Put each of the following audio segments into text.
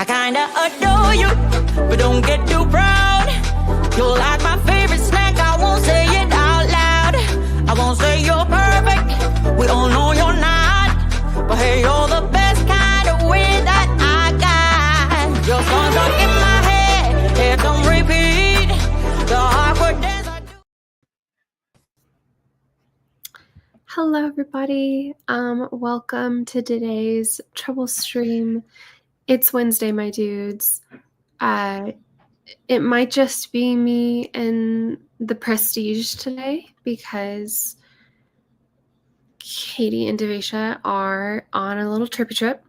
I kinda adore you, but don't get too proud. You're like my favorite snack, I won't say it out loud. I won't say you're perfect, we all know you're not. But hey, you're the best kind of weird that I got. Your songs are in my head, head on repeat. The awkward dance I do. Hello, everybody. Welcome to today's Trouble Stream. It's Wednesday, my dudes. It might just be me and the Prestige today because Katie and Devisha are on a little trippy trip.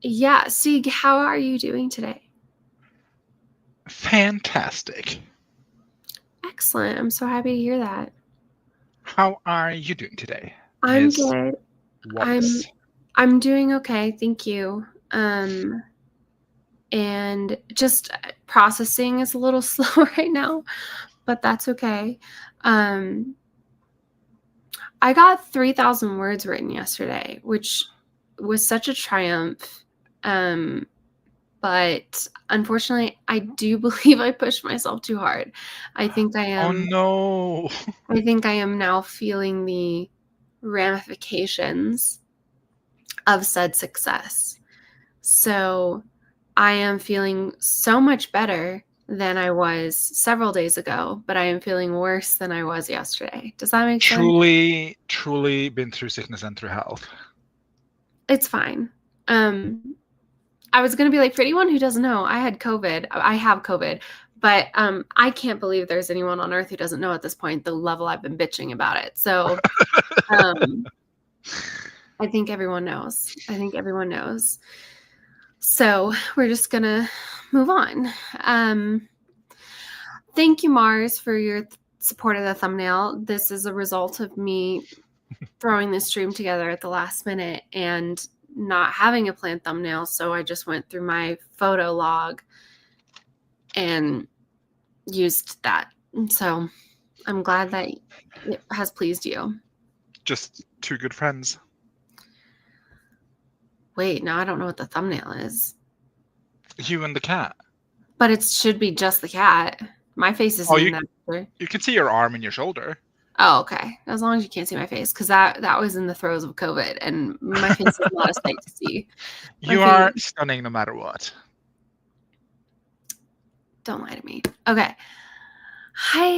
Yeah, Sieg, how are you doing today? Fantastic. Excellent. I'm so happy to hear that. How are you doing today? I'm Miss good. Wallace? I'm doing okay, thank you. And just processing is a little slow right now, but that's okay. I got 3,000 words written yesterday, which was such a triumph. But unfortunately, I do believe I pushed myself too hard. I think I am. Oh no! I think I am now feeling the ramifications of said success. So I am feeling so much better than I was several days ago, but I am feeling worse than I was yesterday. Does that make sense? Truly been through sickness and through health. It's fine. I was going to be like, for anyone who doesn't know, I have COVID, but I can't believe there's anyone on earth who doesn't know at this point the level I've been bitching about it. So I think everyone knows. So we're just going to move on. Thank you, Mars, for your support of the thumbnail. This is a result of me throwing this stream together at the last minute and not having a planned thumbnail. So I just went through my photo log and used that. So I'm glad that it has pleased you. Just two good friends. Wait, no, I don't know what the thumbnail is. You and the cat. But it should be just the cat. My face isn't in that picture. You can see your arm and your shoulder. Oh, okay. As long as you can't see my face, because that was in the throes of COVID, and my face is not a sight to see. You are stunning no matter what. Don't lie to me. Okay. Hi,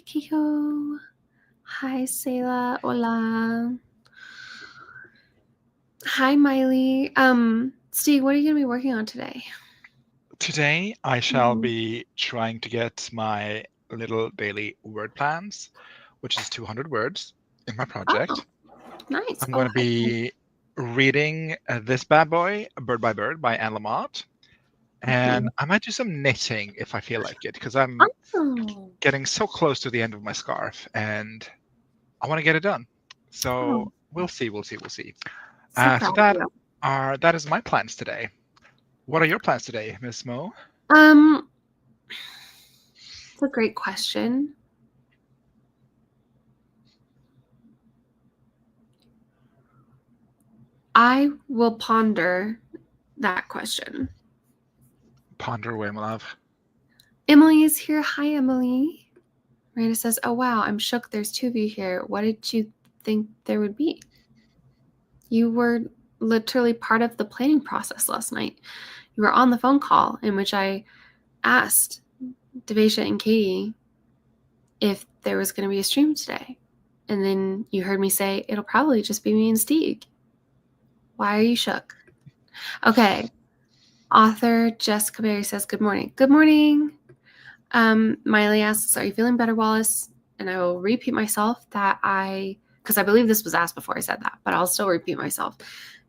Kiko. Hi, Selah. Hola. Hi, Miley. Steve, what are you going to be working on today? Today, I shall be trying to get my little daily word plans, which is 200 words in my project. Oh, nice. I'm going to be reading this bad boy, Bird by Bird, by Anne Lamott. And I might do some knitting if I feel like it, because I'm getting so close to the end of my scarf, and I want to get it done. So we'll see. So that is my plans today. What are your plans today, Miss Mo? It's a great question. I will ponder that question. Ponder away, my love. Emily is here. Hi, Emily. Miranda says, oh, wow, I'm shook. There's two of you here. What did you think there would be? You were literally part of the planning process last night. You were on the phone call in which I asked Devisha and Katie if there was going to be a stream today. And then you heard me say, it'll probably just be me and Steve. Why are you shook? Okay. Author Jessica Berry says, good morning. Good morning. Miley asks, are you feeling better, Wallace? And I will repeat myself because I believe this was asked before I said that, but I'll still repeat myself,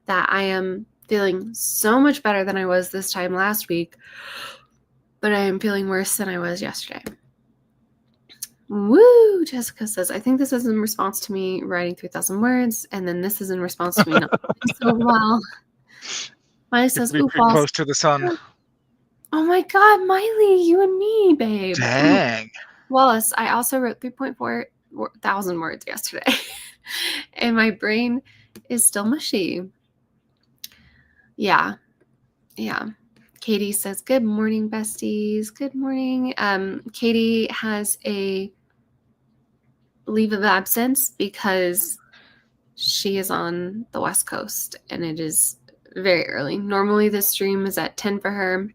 that I am feeling so much better than I was this time last week, but I am feeling worse than I was yesterday. Woo! Jessica says, I think this is in response to me writing 3,000 words, and then this is in response to me not doing so well. Miley says, ooh, close to the sun. Oh my God, Miley, you and me, babe. Dang. Wallace, I also wrote 3.4 thousand words yesterday, and my brain is still mushy. Yeah. Katie says, good morning, besties. Good morning. Katie has a leave of absence because she is on the West Coast and it is very early. Normally this stream is at 10 for her.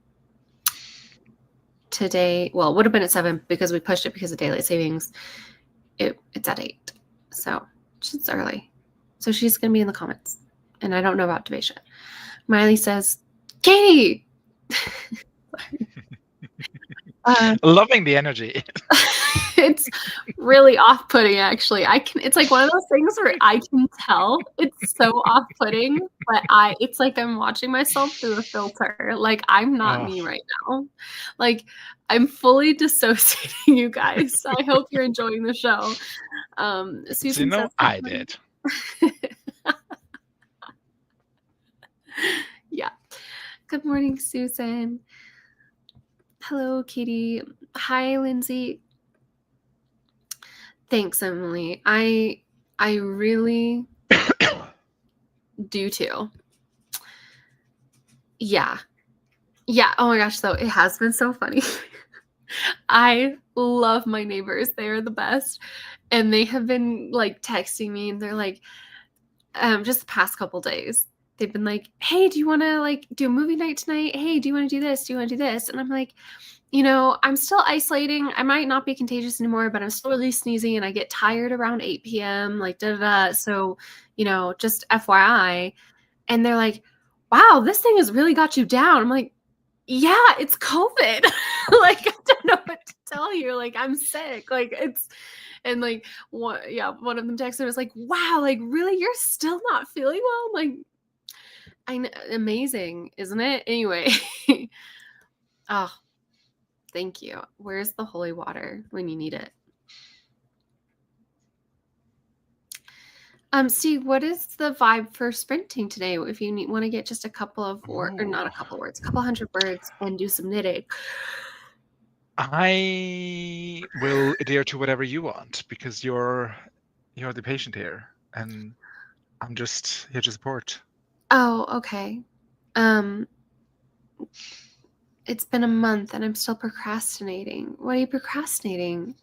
Today, well, it would have been at 7 because we pushed it because of daylight savings. It's at 8. So it's early. So she's going to be in the comments. And I don't know about Devasia. Miley says, Katie! Loving the energy. It's really off-putting, actually. It's like one of those things where I can tell it's so off-putting, but it's like I'm watching myself through a filter. Like, I'm not me right now. Like, I'm fully dissociating, you guys. I hope you're enjoying the show. Susan says, I did. Yeah. Good morning, Susan. Hello, Katie. Hi, Lindsay. Thanks, Emily. I really do too. Yeah. Oh my gosh, though, it has been so funny. I love my neighbors. They are the best. And they have been like texting me and they're like, just the past couple days, they've been like, hey, do you want to like do a movie night tonight? Hey, do you want to do this? Do you want to do this? And I'm like, I'm still isolating. I might not be contagious anymore, but I'm still really sneezing and I get tired around 8 p.m. Like, So, just FYI. And they're like, wow, this thing has really got you down. I'm like, yeah, it's COVID. Like, I don't know what to tell you. Like, I'm sick. Like, and like, one of them texted was like, wow, like, really? You're still not feeling well? I'm like, I know, amazing, isn't it? Anyway. Oh, thank you. Where's the holy water when you need it? Steve, what is the vibe for sprinting today? If you want to get just a couple of words, or not a couple words, a couple hundred words and do some knitting. I will adhere to whatever you want because you're the patient here and I'm just here to support. Oh, okay. It's been a month and I'm still procrastinating. What are you procrastinating?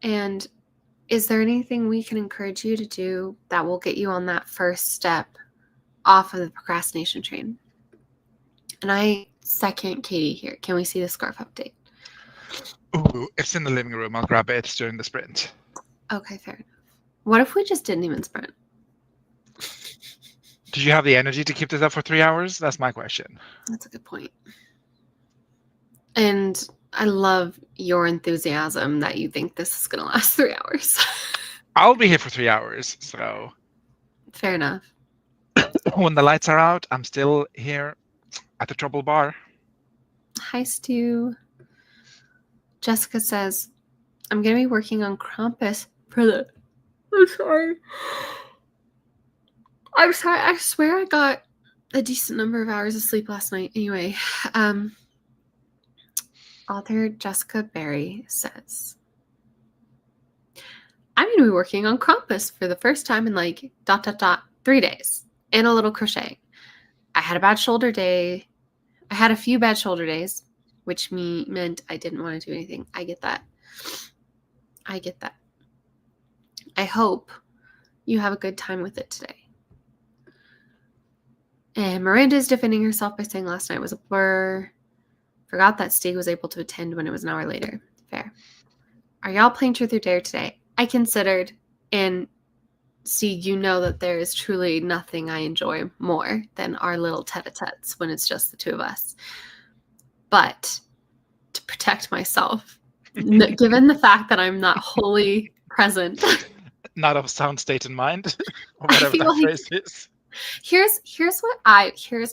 And is there anything we can encourage you to do that will get you on that first step off of the procrastination train? And I second Katie here. Can we see the scarf update? Ooh, it's in the living room. I'll grab it during the sprint. Okay, fair enough. What if we just didn't even sprint? Do you have the energy to keep this up for 3 hours? That's my question. That's a good point. And I love your enthusiasm that you think this is going to last 3 hours. I'll be here for 3 hours, so. Fair enough. When the lights are out, I'm still here at the Trouble Bar. Hi, Stu. Jessica says, I'm going to be working on Krampus for the... I'm sorry. I swear I got a decent number of hours of sleep last night. Anyway, author Jessica Berry says, I'm going to be working on Krampus for the first time in like ... 3 days and a little crochet. I had a bad shoulder day. I had a few bad shoulder days, which meant I didn't want to do anything. I get that. I hope you have a good time with it today. And Miranda is defending herself by saying last night was a blur. Forgot that Stig was able to attend when it was an hour later. Fair. Are y'all playing Truth or Dare today? I considered, and Stig, you know that there is truly nothing I enjoy more than our little tete-a-tetes when it's just the two of us. But to protect myself, given the fact that I'm not wholly present. Not of sound state in mind, or whatever that phrase is. Here's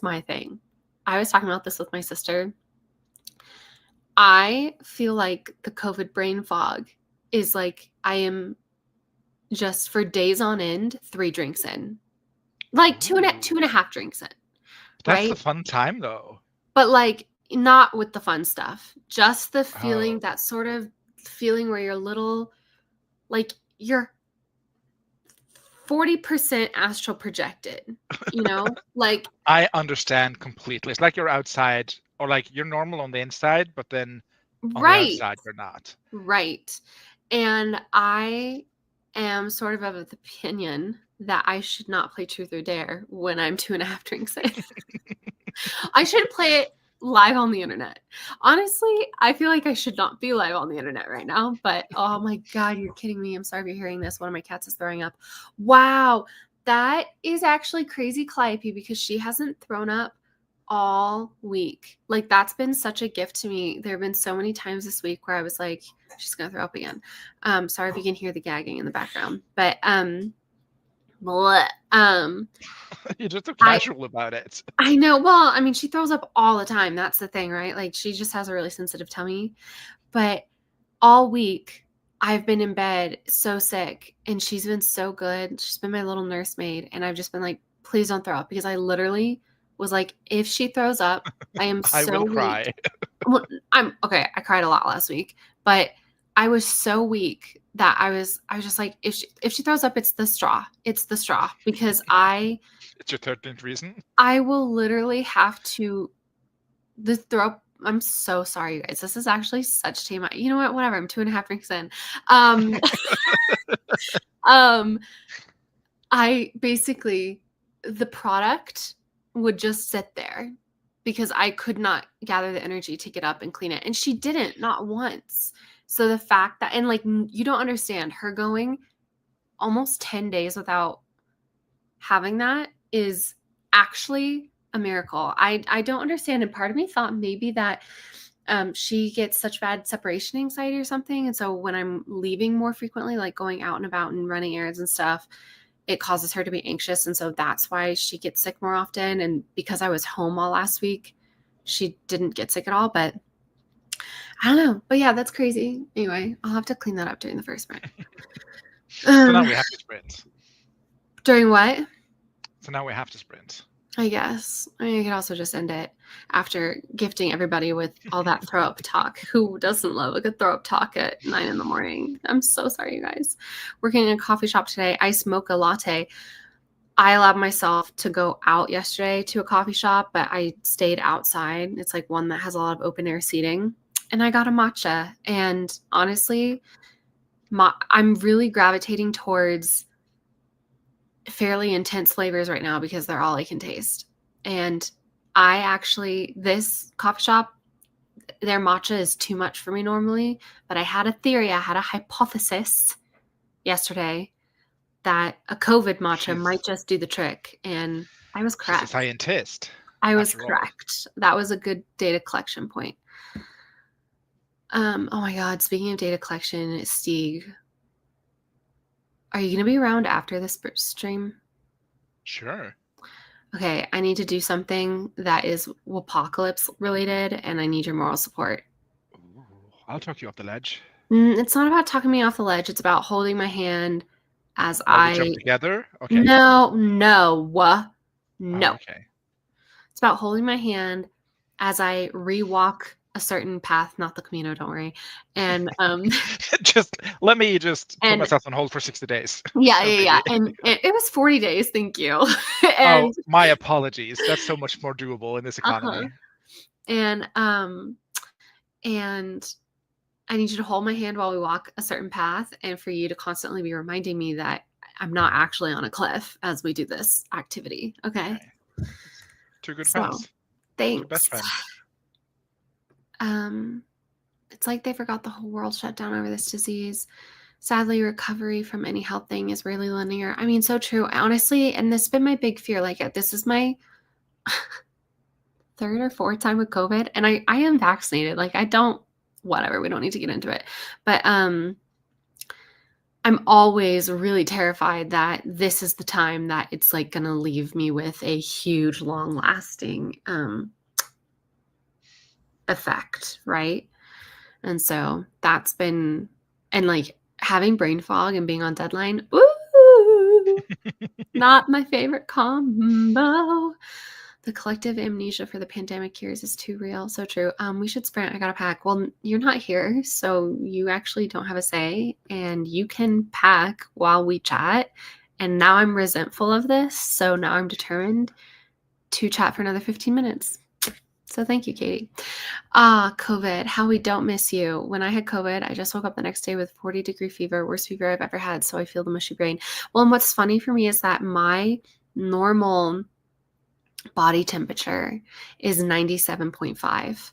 my thing. I was talking about this with my sister. I feel like the COVID brain fog is like I am just for days on end 3 drinks in, like two and a half drinks in. That's right? the fun time though. But like not with the fun stuff, just the feeling, that sort of feeling where you're little, like you're 40% astral projected, you know? Like, I understand completely. It's like you're outside, or like you're normal on the inside, but then on the right, outside you're not. right. And I am sort of the opinion that I should not play Truth or Dare when I'm 2.5 drinks in. I should play it live on the internet. Honestly, I feel like I should not be live on the internet right now, but oh my God, you're kidding me. I'm sorry if you're hearing this. One of my cats is throwing up. Wow. That is actually crazy, Calliope, because she hasn't thrown up all week. Like, that's been such a gift to me. There have been so many times this week where I was like, she's gonna throw up again. Sorry if you can hear the gagging in the background, but bleh. You're just so casual about it. I know. Well, I mean, she throws up all the time. That's the thing, right? Like, she just has a really sensitive tummy. But all week, I've been in bed so sick, and she's been so good. She's been my little nursemaid, and I've just been like, please don't throw up, because I literally was like, if she throws up, I am I so will weak. cry. Well, I'm okay. I cried a lot last week, but I was so weak that I was just like, if she throws up, it's the straw. It's the straw, because It's your 13th reason. I will literally have to throw up. I'm so sorry, you guys. This is actually such TMI. You know what? Whatever. I'm 2.5 drinks in. I basically, the product would just sit there because I could not gather the energy to get up and clean it. And she didn't, not once. So the fact that, and like, you don't understand, her going almost 10 days without having that is actually a miracle. I don't understand. And part of me thought maybe that she gets such bad separation anxiety or something. And so when I'm leaving more frequently, like going out and about and running errands and stuff, it causes her to be anxious. And so that's why she gets sick more often. And because I was home all last week, she didn't get sick at all. But I don't know. But yeah, that's crazy. Anyway, I'll have to clean that up during the first sprint. So now we have to sprint. During what? So now we have to sprint. I guess. I mean, I could also just end it after gifting everybody with all that throw up talk. Who doesn't love a good throw up talk at 9 a.m? I'm so sorry, you guys. Working in a coffee shop today, iced mocha latte. I allowed myself to go out yesterday to a coffee shop, but I stayed outside. It's like one that has a lot of open air seating. And I got a matcha. And honestly, I'm really gravitating towards fairly intense flavors right now because they're all I can taste. And this coffee shop, their matcha is too much for me normally, but I had a theory, I had a hypothesis yesterday that a COVID matcha might just do the trick. And I was correct. She's a scientist. I was correct. That was a good data collection point. Oh my God, speaking of data collection, Stieg, are you going to be around after this stream? Sure. Okay, I need to do something that is apocalypse related, and I need your moral support. Ooh, I'll talk you off the ledge. It's not about talking me off the ledge. It's about holding my hand as we jump together? Okay. No. Oh, okay. It's about holding my hand as I rewalk a certain path, not the Camino, don't worry. And let me put myself on hold for 60 days. Yeah. And it was 40 days, thank you. And, my apologies. That's so much more doable in this economy. And I need you to hold my hand while we walk a certain path, and for you to constantly be reminding me that I'm not actually on a cliff as we do this activity. Okay. Two good friends. Thanks. Two best friends. It's like they forgot the whole world shut down over this disease. Sadly, recovery from any health thing is rarely linear. I mean, so true. Honestly, and this has been my big fear. Like, this is my third or fourth time with COVID, and I am vaccinated. Like, whatever, we don't need to get into it. But I'm always really terrified that this is the time that it's like going to leave me with a huge, long-lasting effect, right? And so that's been, and like having brain fog and being on deadline, ooh, not my favorite combo. The collective amnesia for the pandemic years is too real. So true. We should sprint. I got to pack. Well, you're not here, so you actually don't have a say, and you can pack while we chat, And now I'm resentful of this. So now I'm determined to chat for another 15 minutes. So thank you, Katie. COVID, how we don't miss you. When I had COVID, I just woke up the next day with 40-degree fever, worst fever I've ever had. So I feel the mushy brain. Well, and what's funny for me is that my normal body temperature is 97.5.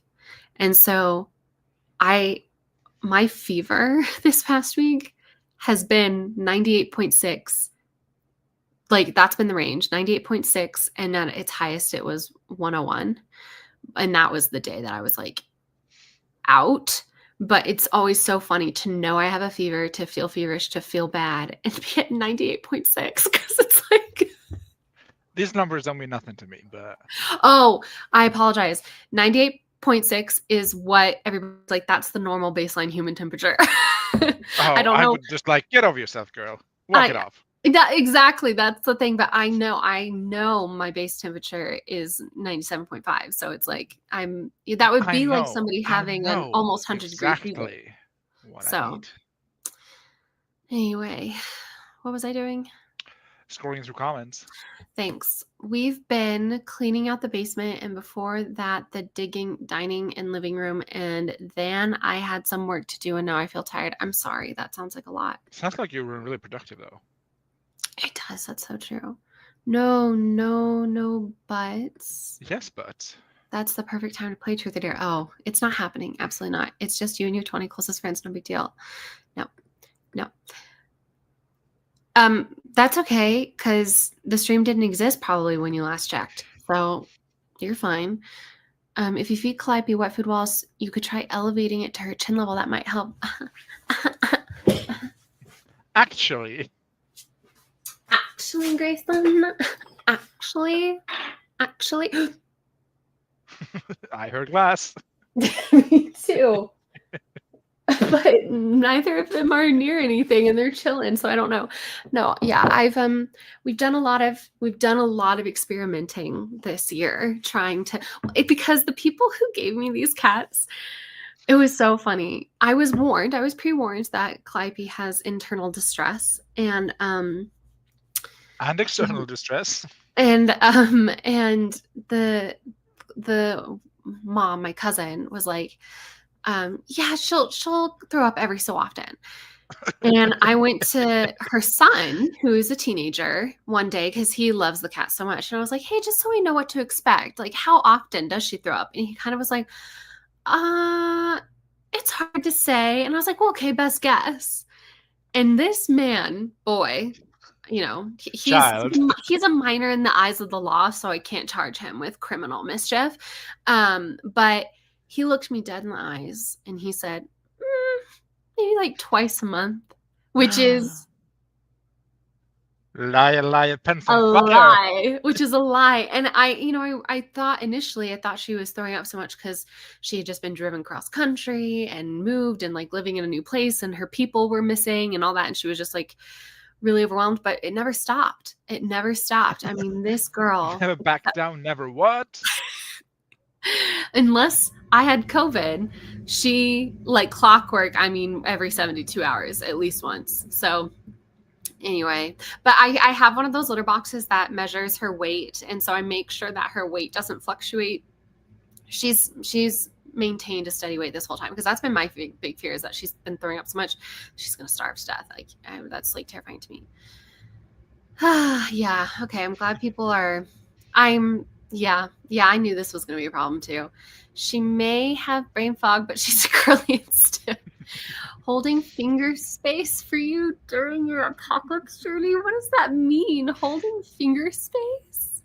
And so my fever this past week has been 98.6. Like that's been the range, 98.6. And at its highest, it was 101. And that was the day that I was like out. But it's always so funny to know I have a fever, to feel feverish, to feel bad, and be at 98.6 because it's like. These numbers don't mean nothing to me, but. Oh, I apologize. 98.6 is what everybody's like, that's the normal baseline human temperature. I don't know. I would just like, get over yourself, girl. Walk it off. Exactly. That's the thing. But I know my base temperature is 97.5. So it's like that would be like somebody having an almost 100-degree fever. What I need. Anyway, what was I doing? Scrolling through comments. Thanks. We've been cleaning out the basement, and before that, the dining and living room, and then I had some work to do, and now I feel tired. I'm sorry. That sounds like a lot. Sounds like you were really productive, though. It does. That's so true. No buts. Yes, but. That's the perfect time to play Truth or Dare. Oh, it's not happening. Absolutely not. It's just you and your 20 closest friends. No big deal. No. That's okay, because the stream didn't exist probably when you last checked. So you're fine. If you feed Calliope wet food walls, you could try elevating it to her chin level. That might help. Actually, Grayson. Actually. I heard glass. Me too. But neither of them are near anything, and they're chilling. So I don't know. No, yeah, we've done a lot of experimenting this year, trying to because the people who gave me these cats, it was so funny. I was pre-warned that Calliope has internal distress and external distress. And the mom, my cousin, was like, yeah, she'll throw up every so often. And I went to her son, who is a teenager, one day because he loves the cat so much. And I was like, hey, just so we know what to expect, like, how often does she throw up? And he kind of was like, it's hard to say. And I was like, well, okay, best guess. And this boy, he's a minor in the eyes of the law, so I can't charge him with criminal mischief. But he looked me dead in the eyes and he said, maybe like twice a month, which is lie, pencil, a lie, which is a lie. And I thought she was throwing up so much because she had just been driven cross country and moved and like living in a new place and her people were missing and all that. And she was just like really overwhelmed, but it never stopped. I mean, this girl never backed down, never what? Unless I had COVID, she like clockwork, I mean, every 72 hours, at least once. So anyway, but I have one of those litter boxes that measures her weight. And so I make sure that her weight doesn't fluctuate. She's maintained a steady weight this whole time because that's been my big fear, is that she's been throwing up so much. She's going to starve to death. Like that's like terrifying to me. Yeah. Okay. I'm glad people are, yeah, I knew this was going to be a problem too. She may have brain fog, but she's curly and stiff. Holding finger space for you during your apocalypse journey? What does that mean? Holding finger space?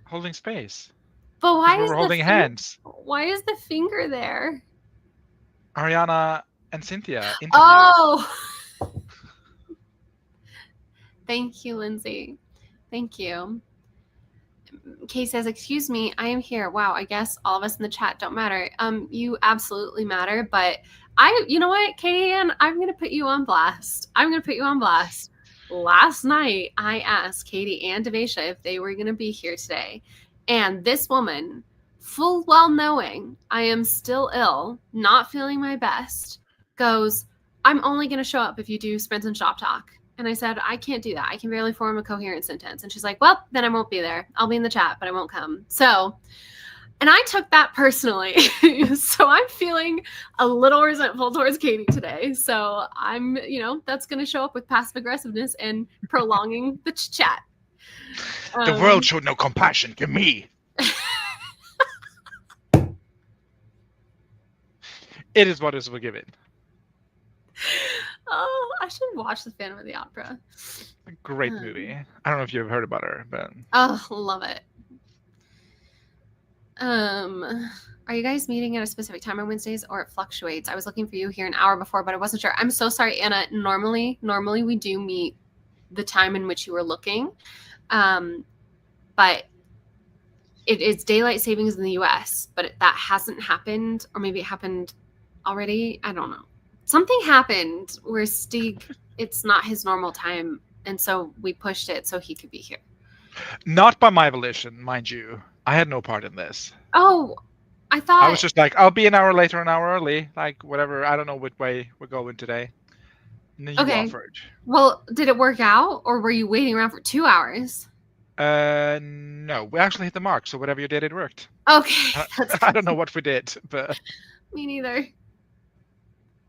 Holding space. But why is we're holding hands? Why is the finger there? Ariana and Cynthia interviewed. Oh! Thank you, Lindsay. Thank you. Kay says, excuse me, I am here. Wow, I guess all of us in the chat don't matter. You absolutely matter, but you know what, Katie Ann, I'm going to put you on blast. Last night, I asked Katie and Devesha if they were going to be here today. And this woman, full well knowing I am still ill, not feeling my best, goes, I'm only going to show up if you do Sprint and Shop Talk. And I said, I can't do that. I can barely form a coherent sentence. And she's like, well, then I won't be there. I'll be in the chat, but I won't come. So, and I took that personally. So I'm feeling a little resentful towards Katie today. So I'm, that's going to show up with passive aggressiveness and prolonging the chat. The world showed no compassion to me. It is what is forgiven. Oh, I should watch The Phantom of the Opera. A great movie. I don't know if you've heard about her, but oh, love it. Are you guys meeting at a specific time on Wednesdays, or it fluctuates? I was looking for you here an hour before, but I wasn't sure. I'm so sorry, Anna. Normally we do meet the time in which you were looking, but it is daylight savings in the U.S., but that hasn't happened, or maybe it happened already. I don't know. Something happened where Stig, it's not his normal time, and so we pushed it so he could be here. Not by my volition, mind you. I had no part in this. Oh, I thought... I was just like, I'll be an hour later, an hour early, like whatever. I don't know which way we're going today. And then you offered. Well, did it work out, or were you waiting around for 2 hours? No, we actually hit the mark, so whatever you did, it worked. Okay. I don't know what we did, but... Me neither.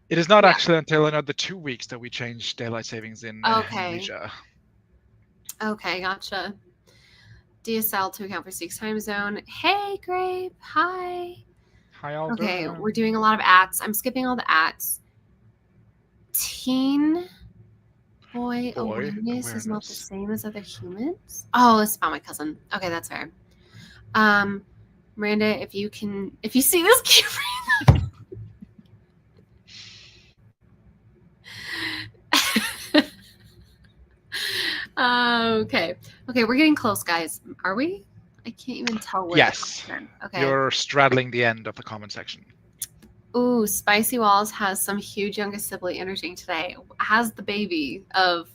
It is not actually until another 2 weeks that we change daylight savings in Asia. Okay, gotcha. DSL to account for Stig's time zone. Hey, Grape. Hi. Hi, all. Okay, we're doing a lot of ats. I'm skipping all the ats. Teen boy awareness is not the same as other humans. Oh, it's about my cousin. Okay, that's fair. Miranda, if you see this, keep reading. Okay, we're getting close, guys. Are we? I can't even tell where. Yes. Okay. You're straddling the end of the comment section. Ooh, Spicy Walls has some huge youngest sibling energy today. Has the baby of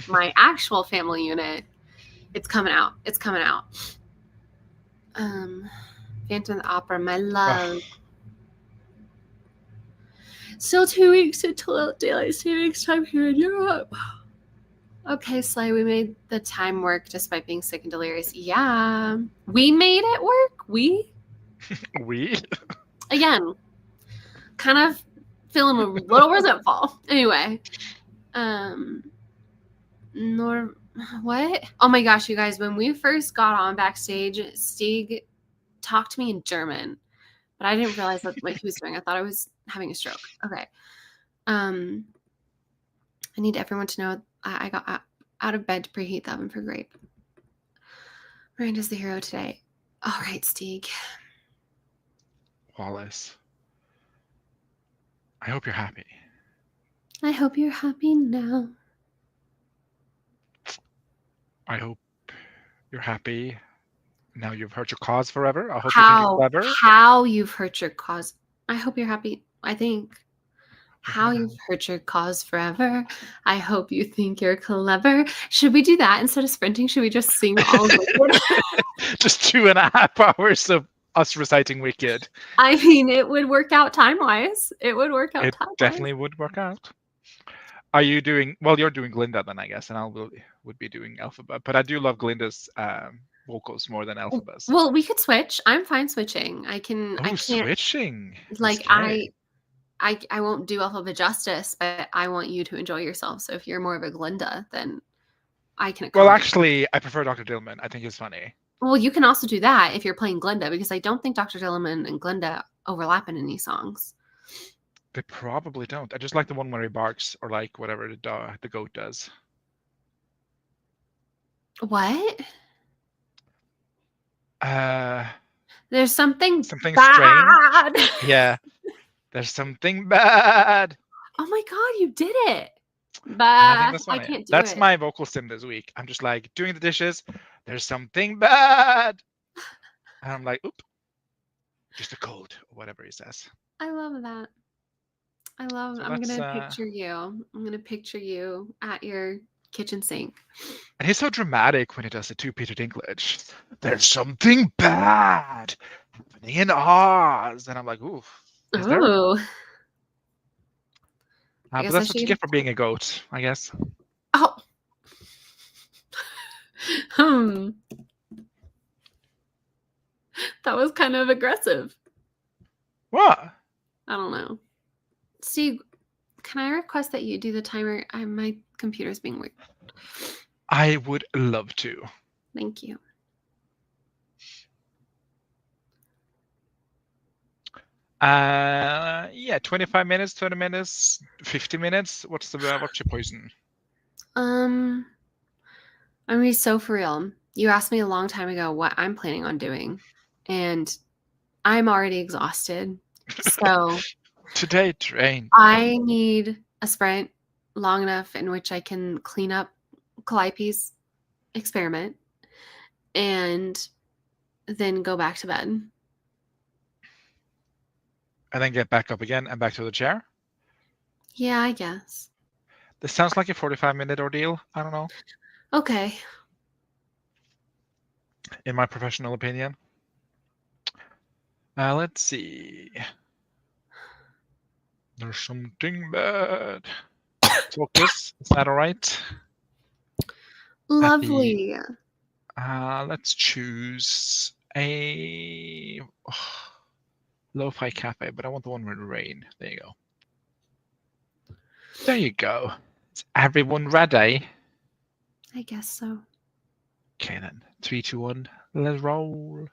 my actual family unit. It's coming out. Phantom of the Opera, my love. Still 2 weeks until daylight savings time here in Europe. Okay, Slay, we made the time work despite being sick and delirious. Yeah, we made it work. We? Again, kind of feeling a little resentful. Anyway, what? Oh my gosh, you guys, when we first got on backstage, Stig talked to me in German, but I didn't realize what he was doing. I thought I was having a stroke. Okay. I need everyone to know I got out of bed to preheat the oven for Grape. Miranda's the hero today. All right, Stig. Wallace, I hope you're happy. I hope you're happy now. I hope you're happy. Now you've hurt your cause forever. I hope you think you're clever. How you've hurt your cause. I hope you're happy. I think. How you've hurt your cause forever. I hope you think you're clever. Should we do that instead of sprinting? Should we just sing all of Wicked? Just 2.5 hours of us reciting Wicked. I mean, it would work out time-wise. It definitely would work out. Are you doing... Well, you're doing Glinda then, I guess, and I would be doing Elphaba. But I do love Glinda's vocals more than Elphaba's. Well, we could switch. I'm fine switching. I can't... switching. Like, I won't do Elphaba justice, but I want you to enjoy yourself. So if you're more of a Glinda, then I can... Well, actually, I prefer Dr. Dillman. I think he's funny. Well, you can also do that if you're playing Glinda, because I don't think Dr. Dillman and Glinda overlap in any songs. They probably don't. I just like the one where he barks, or like whatever the goat does. What? There's something bad. Strange. Yeah. There's something bad. Oh my god, you did it. But I can't do it. That's my vocal sim this week. I'm just like doing the dishes. There's something bad. And I'm like, oop. Just a cold, or whatever he says. I love that. I'm gonna picture you. I'm gonna picture you at your kitchen sink. And he's so dramatic when he does it too, Peter Dinklage. There's something bad happening in Oz. And I'm like, ooh. Oh. But that's what you get for being a goat, I guess. Oh, Hmm. That was kind of aggressive. What? I don't know. Steve, can I request that you do the timer? My computer's being weird. I would love to. Thank you. Yeah, 25 minutes, 20 minutes, 50 minutes. What's your poison? I'm gonna be so for real. You asked me a long time ago what I'm planning on doing, and I'm already exhausted. So Today, train. I need a sprint long enough in which I can clean up Calliope's experiment and then go back to bed. And then get back up again and back to the chair. Yeah, I guess. This sounds like a 45-minute ordeal. I don't know, Okay. in my professional opinion. Let's see. There's something bad. Focus. Is that all right? Lovely. Let's choose a lo-fi cafe, but I want the one with rain. There you go. There you go. Is everyone ready? I guess so. Okay then. 3, 2, 1. Let's roll.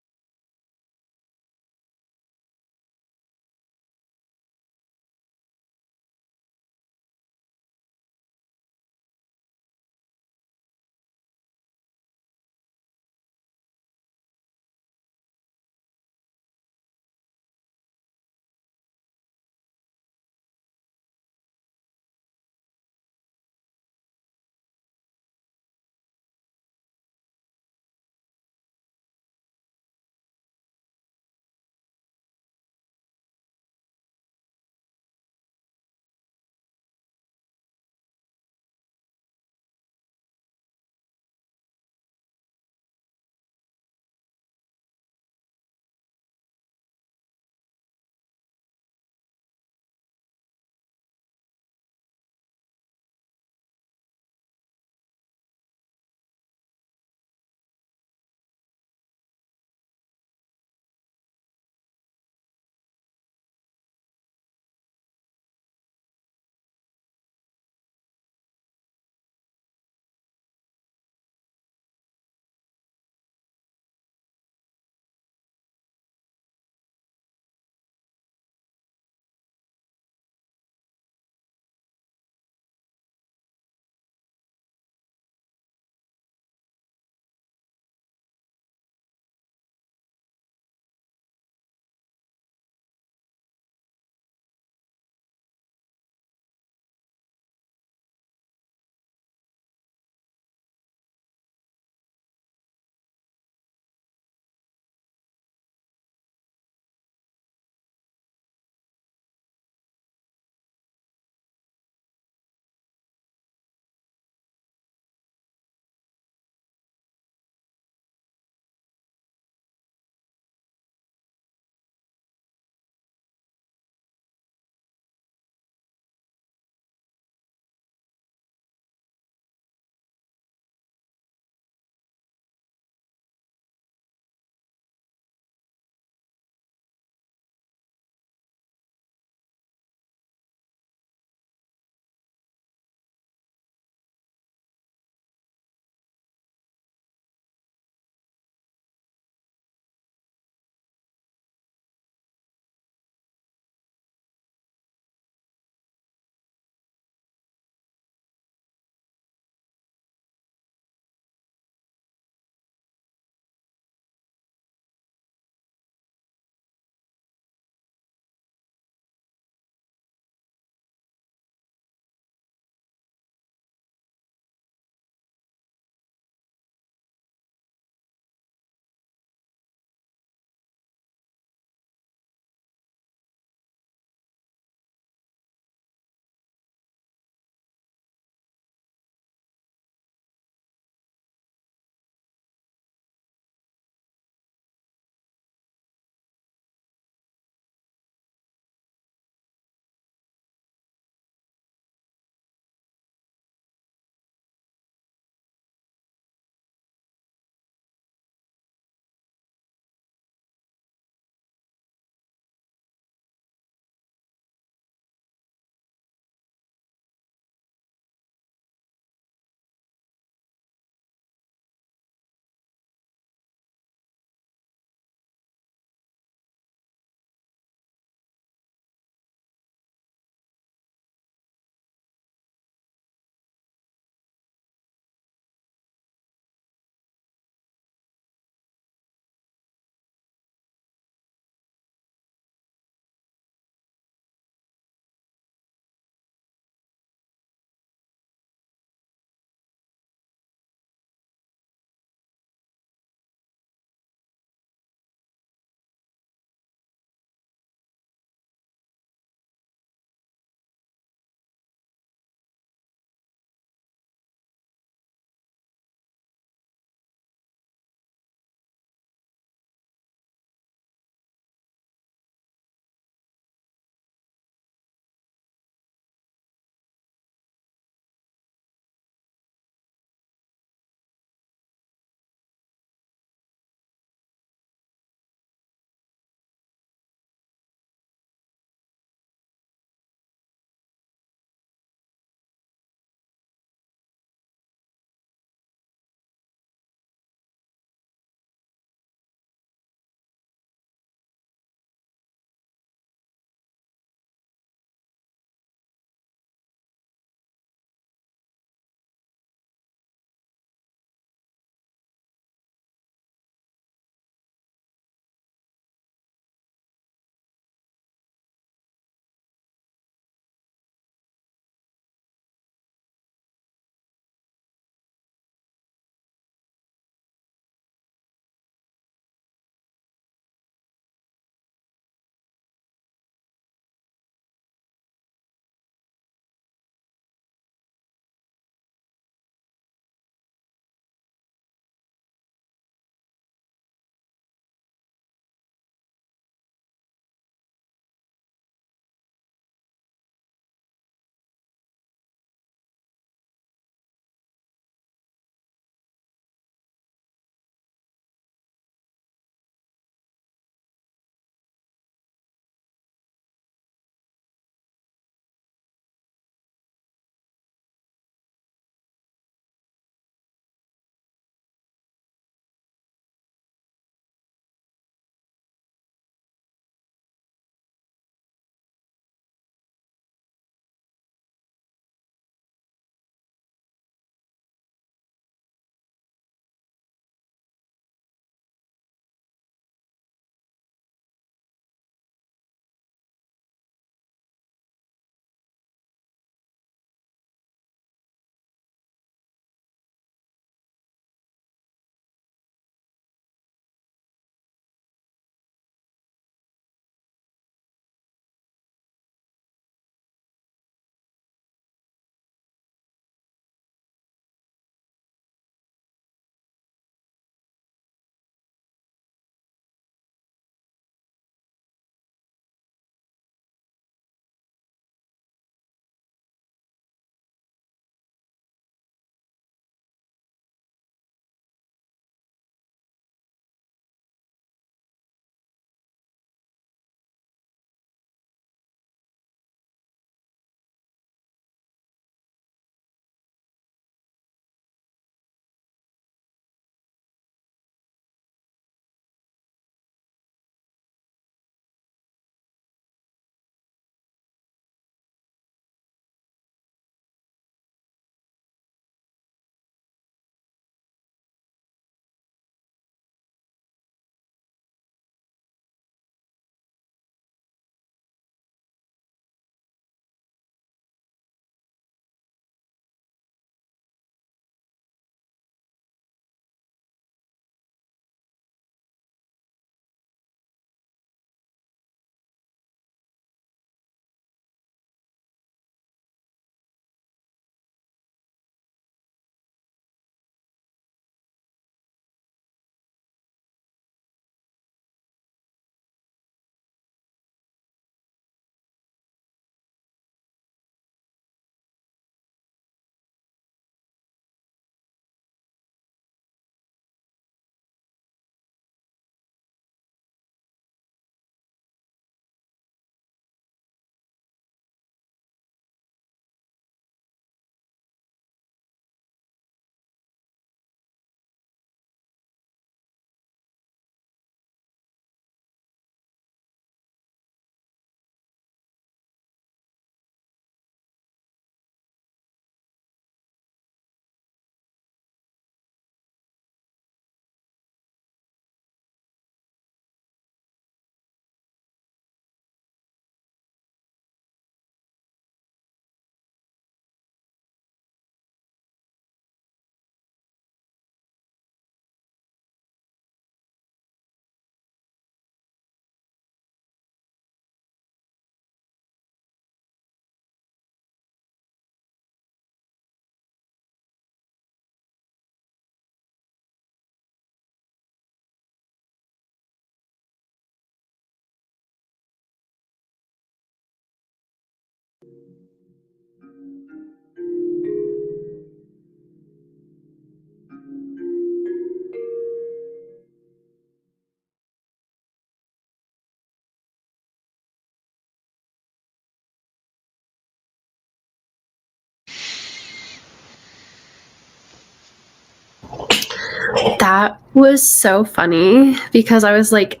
That was so funny because I was like,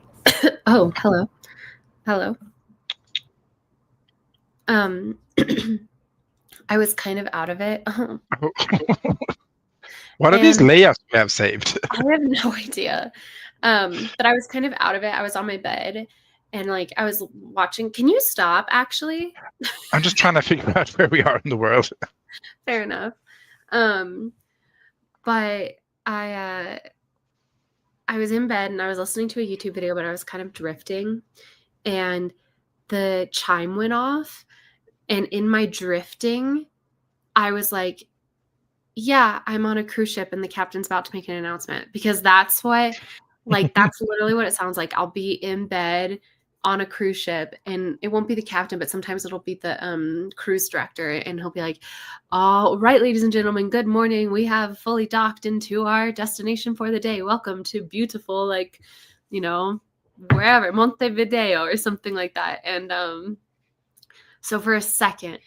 oh, hello. I was kind of out of it. What are these And layouts we have saved? I have no idea. But I was kind of out of it. I was on my bed and like I was watching. Can you stop actually? I'm just trying to figure out where we are in the world. Fair enough. But I was in bed and I was listening to a YouTube video, but I was kind of drifting and the chime went off. And in my drifting, I was like, yeah, I'm on a cruise ship and the captain's about to make an announcement, because that's that's literally what it sounds like. I'll be in bed on a cruise ship and it won't be the captain, but sometimes it'll be the cruise director and he'll be like, all right, ladies and gentlemen, good morning. We have fully docked into our destination for the day. Welcome to beautiful, wherever, Montevideo or something like that. And so for a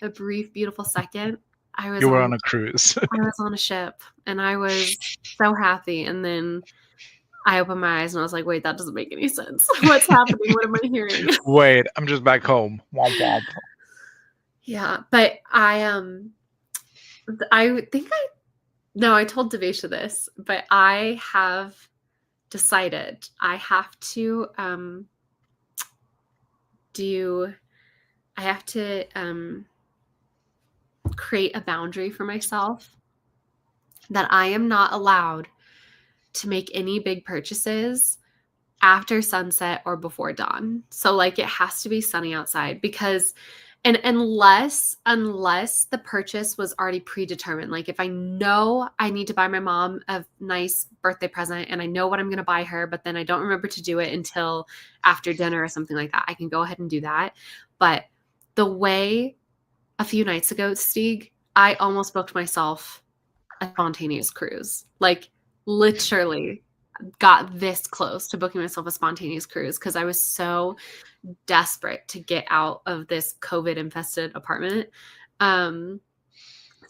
brief, beautiful second, You were on a cruise. I was on a ship and I was so happy. And then I opened my eyes and I was like, wait, that doesn't make any sense. What's happening? What am I hearing? Wait, I'm just back home. Womp womp. Yeah, but I told Devesha this, but I have decided I have to create a boundary for myself that I am not allowed to make any big purchases after sunset or before dawn. So like it has to be sunny outside, because and unless the purchase was already predetermined, like if I know I need to buy my mom a nice birthday present and I know what I'm going to buy her, but then I don't remember to do it until after dinner or something like that, I can go ahead and do that. But the way a few nights ago, Stieg, I almost booked myself a spontaneous cruise. Like literally got this close to booking myself a spontaneous cruise because I was so desperate to get out of this COVID infested apartment. And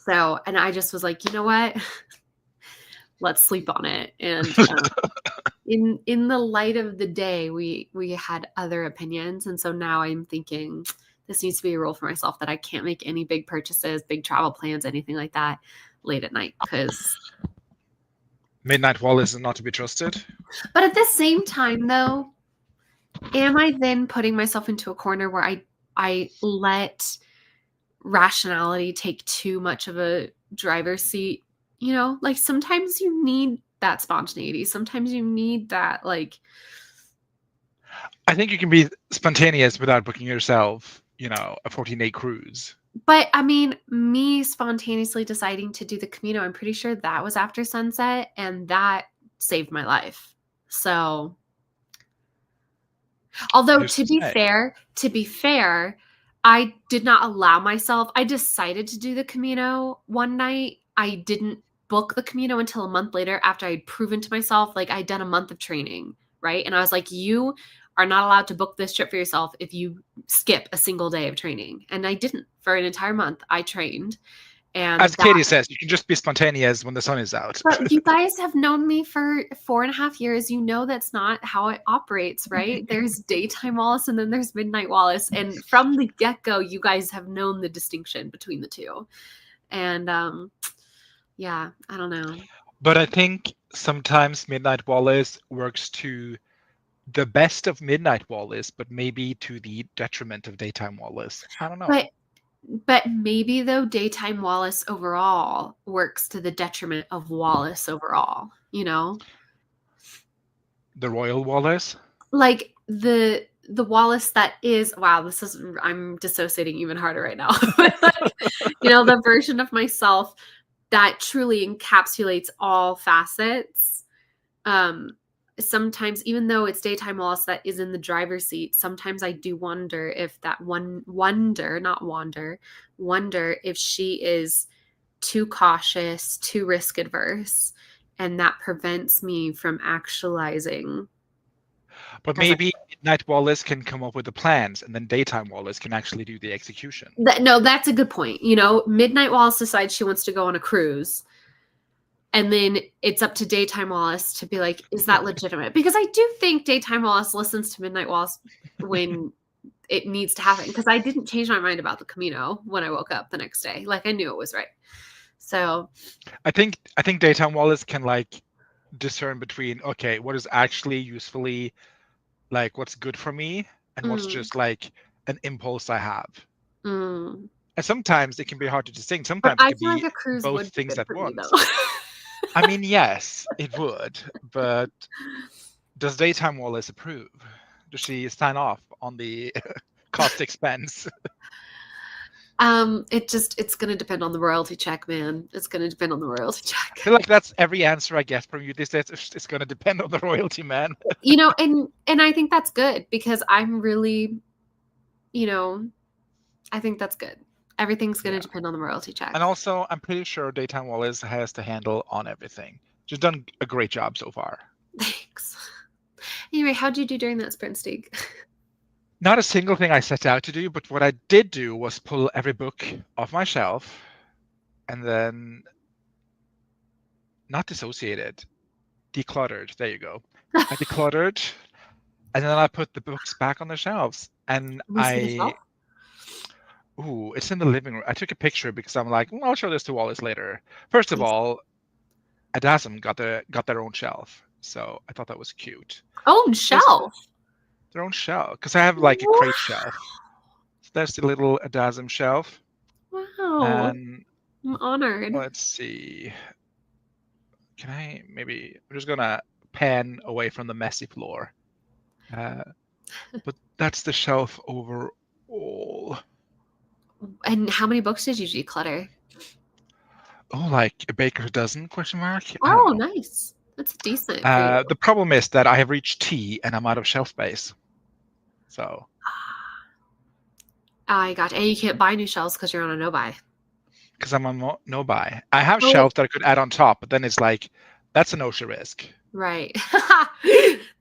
I just was like, you know what? Let's sleep on it. And in the light of the day, we had other opinions. And so now I'm thinking this needs to be a rule for myself that I can't make any big purchases, big travel plans, anything like that late at night, because Midnight Wallace is not to be trusted. But at the same time, though, am I then putting myself into a corner where I let rationality take too much of a driver's seat? You know, like sometimes you need that spontaneity. Sometimes you need that, like. I think you can be spontaneous without booking yourself, a 14-day cruise. But I mean, me spontaneously deciding to do the Camino, I'm pretty sure that was after sunset, and that saved my life. So, although to be fair, I did not allow myself. I decided to do the Camino one night. I didn't book the Camino until a month later after I'd proven to myself, like I'd done a month of training, right? And I was like, you are not allowed to book this trip for yourself if you skip a single day of training. And I didn't. For an entire month, I trained. And as Katie says, you can just be spontaneous when the sun is out. But you guys have known me for 4.5 years. You know that's not how it operates, right? There's daytime Wallace and then there's midnight Wallace. And from the get-go, you guys have known the distinction between the two. And yeah, I don't know. But I think sometimes midnight Wallace works to the best of midnight Wallace, but maybe to the detriment of daytime Wallace. I don't know. But maybe, though, daytime Wallace overall works to the detriment of Wallace overall, The royal Wallace? Like the Wallace that is, wow, I'm dissociating even harder right now. The version of myself that truly encapsulates all facets. Sometimes, even though it's daytime Wallace that is in the driver's seat, sometimes I do wonder if wonder if she is too cautious, too risk adverse, and that prevents me from actualizing. But maybe Midnight Wallace can come up with the plans, and then daytime Wallace can actually do the execution. No, that's a good point. Midnight Wallace decides she wants to go on a cruise. And then it's up to Daytime Wallace to be like, is that legitimate? Because I do think Daytime Wallace listens to Midnight Wallace when it needs to happen. Because I didn't change my mind about the Camino when I woke up the next day. Like, I knew it was right. So I think Daytime Wallace can like discern between, okay, what is actually usefully like what's good for me and what's just like an impulse I have. mm. And sometimes it can be hard to distinct. But Sometimes it I can feel like be a cruise both would be things good at for me, once. though. I mean, yes, it would, but does Daytime Wallace approve? Does she sign off on the cost expense? It's gonna depend on the royalty check, man. It's gonna depend on the royalty I check. feel like that's every answer I get from you these days. It's going to depend on the royalty, man. You know, and I think that's good because I'm really, you know, I think that's good. Everything's gonna Yeah. depend on the royalty check. And also, I'm pretty sure Daytime Wallace has the handle on everything. She's done a great job so far. Thanks. Anyway, how'd you do during that sprint, Stig? Not a single thing I set out to do, but what I did do was pull every book off my shelf and then not dissociated, decluttered. There you go. I decluttered and then I put the books back on the shelves. And it's in the living room. I took a picture because I'm like, I'll show this to Wallace later. First of all, Adasm got their own shelf, so I thought that was cute. Own shelf. Their own shelf, because I have like a crate shelf. So there's the little Adasm shelf. Wow. And I'm honored. let's see. Can I maybe? I'm just gonna pan away from the messy floor. But that's the shelf overall. And how many books did you declutter? Oh, like a baker's dozen? Question mark. Oh, nice. That's decent. The problem is that I have reached T and I'm out of shelf space. So I got you. And you can't buy new shelves because you're on a no buy. Because I'm on no buy. I have shelves that I could add on top, but then it's like that's an OSHA risk. Right.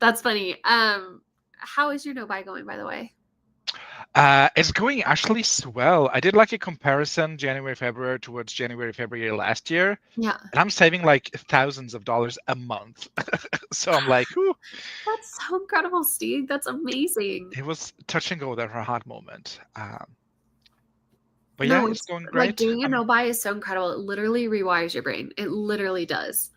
That's funny. How is your no buy going, by the way? It's going actually swell. I did like a comparison January, February towards January, February last year. Yeah. And I'm saving like thousands of dollars a month. So I'm like, whew. That's so incredible, Steve. That's amazing. It was touch and go there for a hot moment. But yeah, it's going great. Like doing a no buy is so incredible. It literally rewires your brain. It literally does.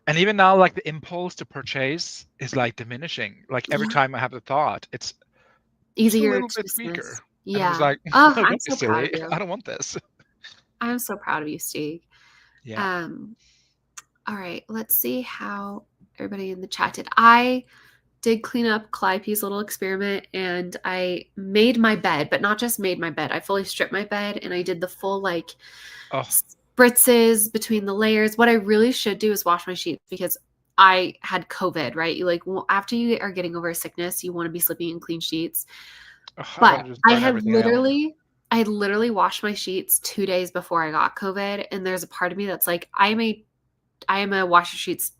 And even now, like the impulse to purchase is like diminishing. Like every time I have the thought, it's easier, a little bit weaker. Yeah. And I was like, oh, I'm so silly. proud of you. I don't want this. I'm so proud of you, Steve. Yeah. All right. Let's see how everybody in the chat did. I did clean up Calliope's little experiment and I made my bed, but not just made my bed. I fully stripped my bed and I did the full like spritzes between the layers. What I really should do is wash my sheets because I had COVID, right? You like after you are getting over a sickness, you want to be sleeping in clean sheets. But I had literally washed my sheets 2 days before I got COVID. And there's a part of me that's like, I am a wash your sheets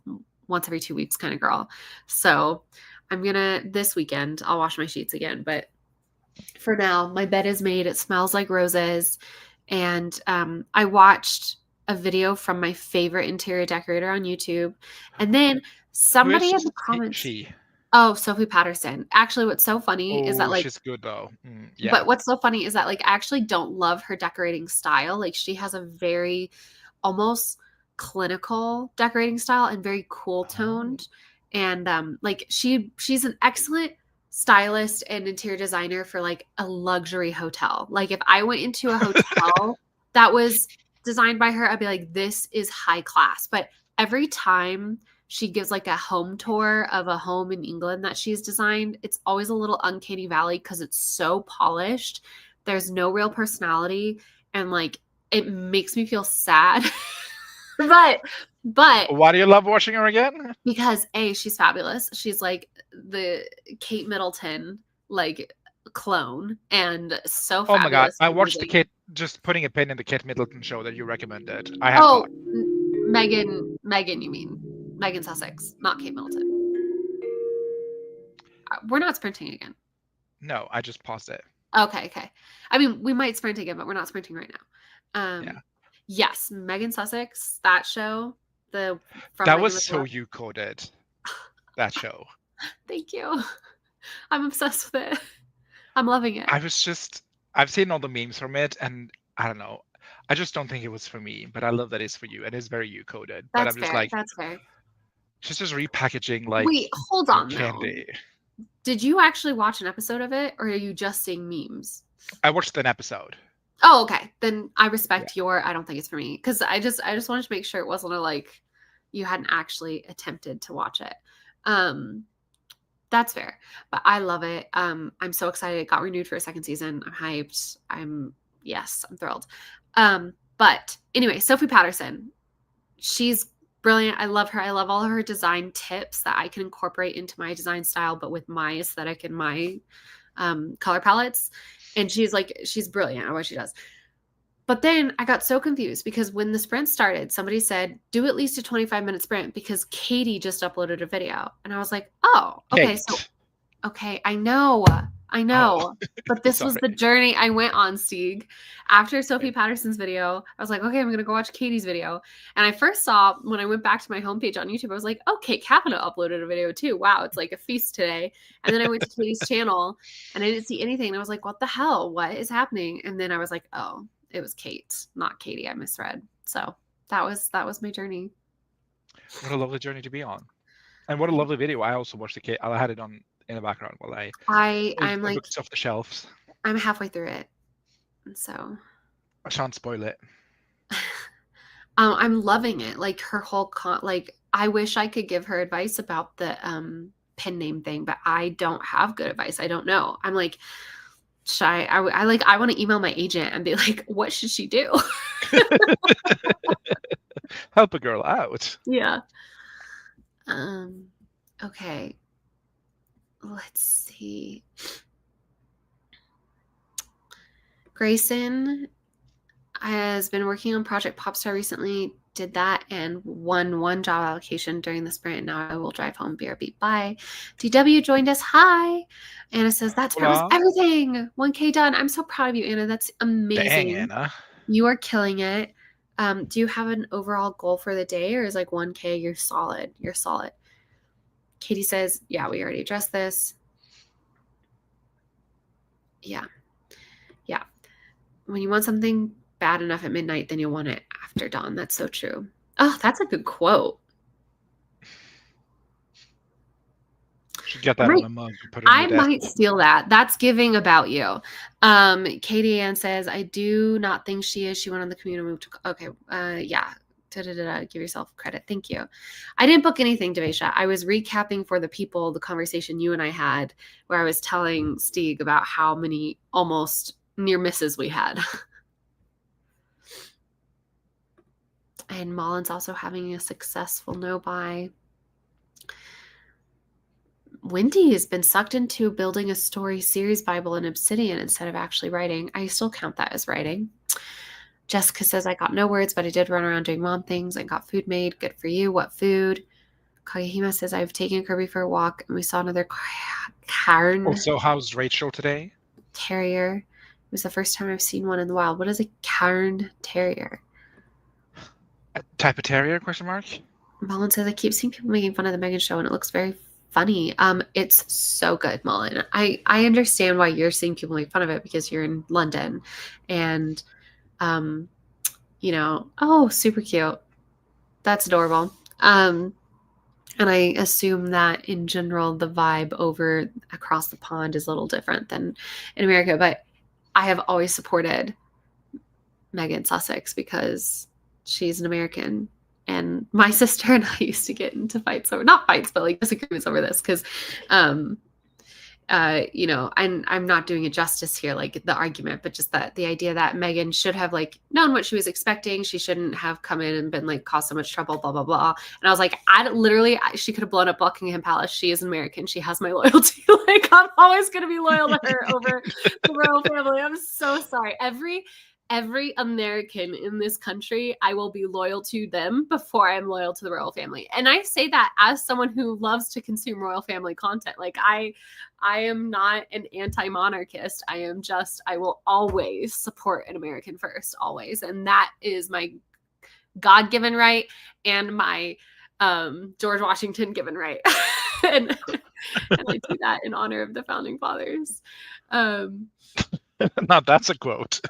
once every 2 weeks kind of girl. So this weekend, I'll wash my sheets again. But for now, my bed is made. It smells like roses. And I watched a video from my favorite interior decorator on YouTube. And then somebody in the comments. Oh, Sophie Patterson. Actually, what's so funny is that like she's good though. Yeah. But what's so funny is that like I actually don't love her decorating style. Like she has a very almost clinical decorating style and very cool toned. And like she's an excellent stylist and interior designer for like a luxury hotel. Like if I went into a hotel that was designed by her, I'd be like, this is high class. But every time she gives like a home tour of a home in England that she's designed, it's always a little uncanny valley because it's so polished. There's no real personality. And like, it makes me feel sad. but why do you love watching her again? Because she's fabulous. She's like the Kate Middleton, like clone and so fabulous. Oh my God. I watched the Kate, just putting a pin in the Kate Middleton show that you recommended. I have Megan, you mean? Megan Sussex, not Kate Middleton. We're not sprinting again. No, I just paused it. Okay. I mean, we might sprint again, but we're not sprinting right now. Yeah. Yes, Megan Sussex, that show, the from That Megan was with so Love. you coded that show. Thank you. I'm obsessed with it. I'm loving it. I've seen all the memes from it, and I don't know. I just don't think it was for me, but I love that it's for you, and it's very you coded. But That's I'm just fair. like, That's fair. she's just repackaging like Wait, hold on though. candy. Did you actually watch an episode of it, or are you just seeing memes? I watched an episode. Oh, okay. Then I respect your. I don't think it's for me because I just wanted to make sure it wasn't like you hadn't actually attempted to watch it. That's fair, but I love it. I'm so excited. It got renewed for a second season. I'm hyped. I'm thrilled. But anyway, Sophie Patterson, she's brilliant. I love her. I love all of her design tips that I can incorporate into my design style, but with my aesthetic and my color palettes. And she's brilliant at what she does. But then I got so confused because when the sprint started, somebody said, do at least a 25-minute sprint because Katie just uploaded a video. And I was like, oh, okay. So, okay, I know. Oh. But this was the journey I went on, Stieg. After Sophie Patterson's video, I was like, okay, I'm going to go watch Katie's video. And I first saw, when I went back to my homepage on YouTube, I was like, oh, Kate Kavanaugh uploaded a video too. Wow, it's like a feast today. And then I went to Katie's channel and I didn't see anything. And I was like, what the hell? What is happening? And then I was like, oh, it was Kate, not Katie. I misread. So that was my journey. What a lovely journey to be on. And what a lovely video. I also watched I had it on in the background while I'm like looked off the shelves. I'm halfway through it. And so I shan't spoil it. I'm loving it. Like her whole I wish I could give her advice about the pen name thing, but I don't have good advice. I don't know. I'm like shy. I want to email my agent and be like, what should she do? Help a girl out. Yeah. Okay. Let's see. Grayson has been working on Project Popstar recently, did that and won one job allocation during the sprint. Now I will drive home. BRB. Bye. DW joined us. Hi. Anna says, that's everything. 1K done. I'm so proud of you, Anna. That's amazing. Dang, Anna. You are killing it. Do you have an overall goal for the day, or is like 1K, you're solid? You're solid. Katie says, yeah, we already addressed this. Yeah. Yeah. When you want something bad enough at midnight, then you'll want it after dawn. That's so true. Oh, that's a good quote. Should get that on a mug. Put it I might steal that. That's giving about you. Katie Ann says, I do not think she is. She went on the commuter move to, okay. Yeah. Give yourself credit. Thank you. I didn't book anything, Devesha. I was recapping for the people the conversation you and I had where I was telling Stieg about how many almost near misses we had. And Mullen's also having a successful no-buy. Wendy has been sucked into building a story series Bible in Obsidian instead of actually writing. I still count that as writing. Jessica says, I got no words, but I did run around doing mom things and got food made. Good for you. What food? Kagehima says, I've taken Kirby for a walk and we saw another Cairn. Also, how's Rachel today? Terrier. It was the first time I've seen one in the wild. What is a Cairn Terrier? A type of terrier, question mark? Mullen says, I keep seeing people making fun of the Megan show and it looks very funny. It's so good, Mullen. I understand why you're seeing people make fun of it because you're in London and oh, super cute. That's adorable. And I assume that in general, the vibe over across the pond is a little different than in America, but I have always supported Megan Sussex because she's an American. And my sister and I used to get into fights over, not fights, but like disagreements over this because, I'm not doing it justice here, like the argument, but just that the idea that Megan should have like known what she was expecting. She shouldn't have come in and been like caused so much trouble, blah, blah, blah. And I was like, she could have blown up Buckingham Palace. She is an American. She has my loyalty. Like I'm always going to be loyal to her over the royal family. I'm so sorry. Every American in this country, I will be loyal to them before I'm loyal to the royal family. And I say that as someone who loves to consume royal family content. Like I am not an anti-monarchist. I will always support an American first, always. And that is my God-given right and my George Washington given right. and I do that in honor of the founding fathers. Now that's a quote.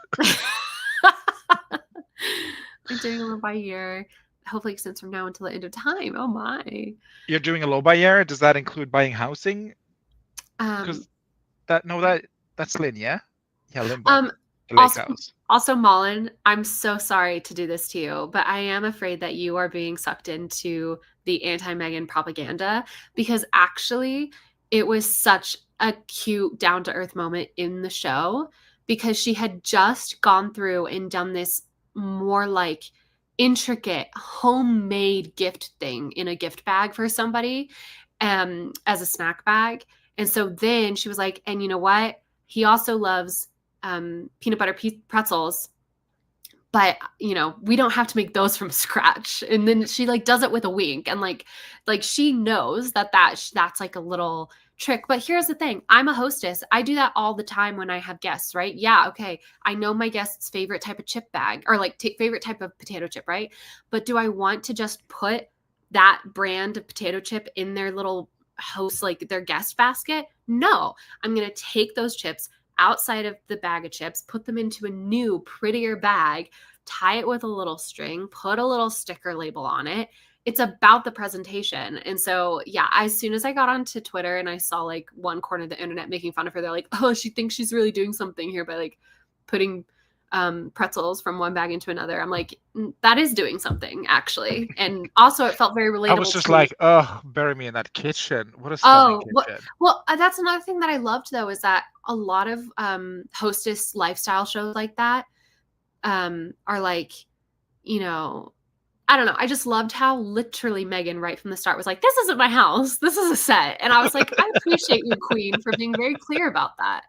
I'm doing a little by year. Hopefully extends from now until the end of time. Oh my. You're doing a low by year. Does that include buying housing? Because that's Lynn, yeah? Yeah, Limbo. The lake house. Also, Mullen, I'm so sorry to do this to you, but I am afraid that you are being sucked into the anti-Meghan propaganda, because actually it was such a cute down-to-earth moment in the show, because she had just gone through and done this more like intricate homemade gift thing in a gift bag for somebody as a snack bag. And so then she was like, and you know what? He also loves peanut butter pretzels, but we don't have to make those from scratch. And then she like does it with a wink, and like she knows that's like a little trick. But here's the thing, I'm a hostess. I do that all the time when I have guests, right? Yeah, okay, I know my guest's favorite type of chip bag, or like favorite type of potato chip, right? But do I want to just put that brand of potato chip in their little host, like their guest basket? No, I'm gonna take those chips outside of the bag of chips, put them into a new, prettier bag, tie it with a little string, put a little sticker label on it. It's about the presentation. And so, yeah, as soon as I got onto Twitter and I saw like one corner of the internet making fun of her, they're like, oh, she thinks she's really doing something here by like putting pretzels from one bag into another. I'm like, that is doing something, actually. And also it felt very relatable. I was just like, oh, bury me in that kitchen. What a stunning kitchen. Well, that's another thing that I loved, though, is that a lot of hostess lifestyle shows like that are like, I don't know. I just loved how literally Meghan right from the start was like, this isn't my house. This is a set. And I was like, I appreciate you, Queen, for being very clear about that.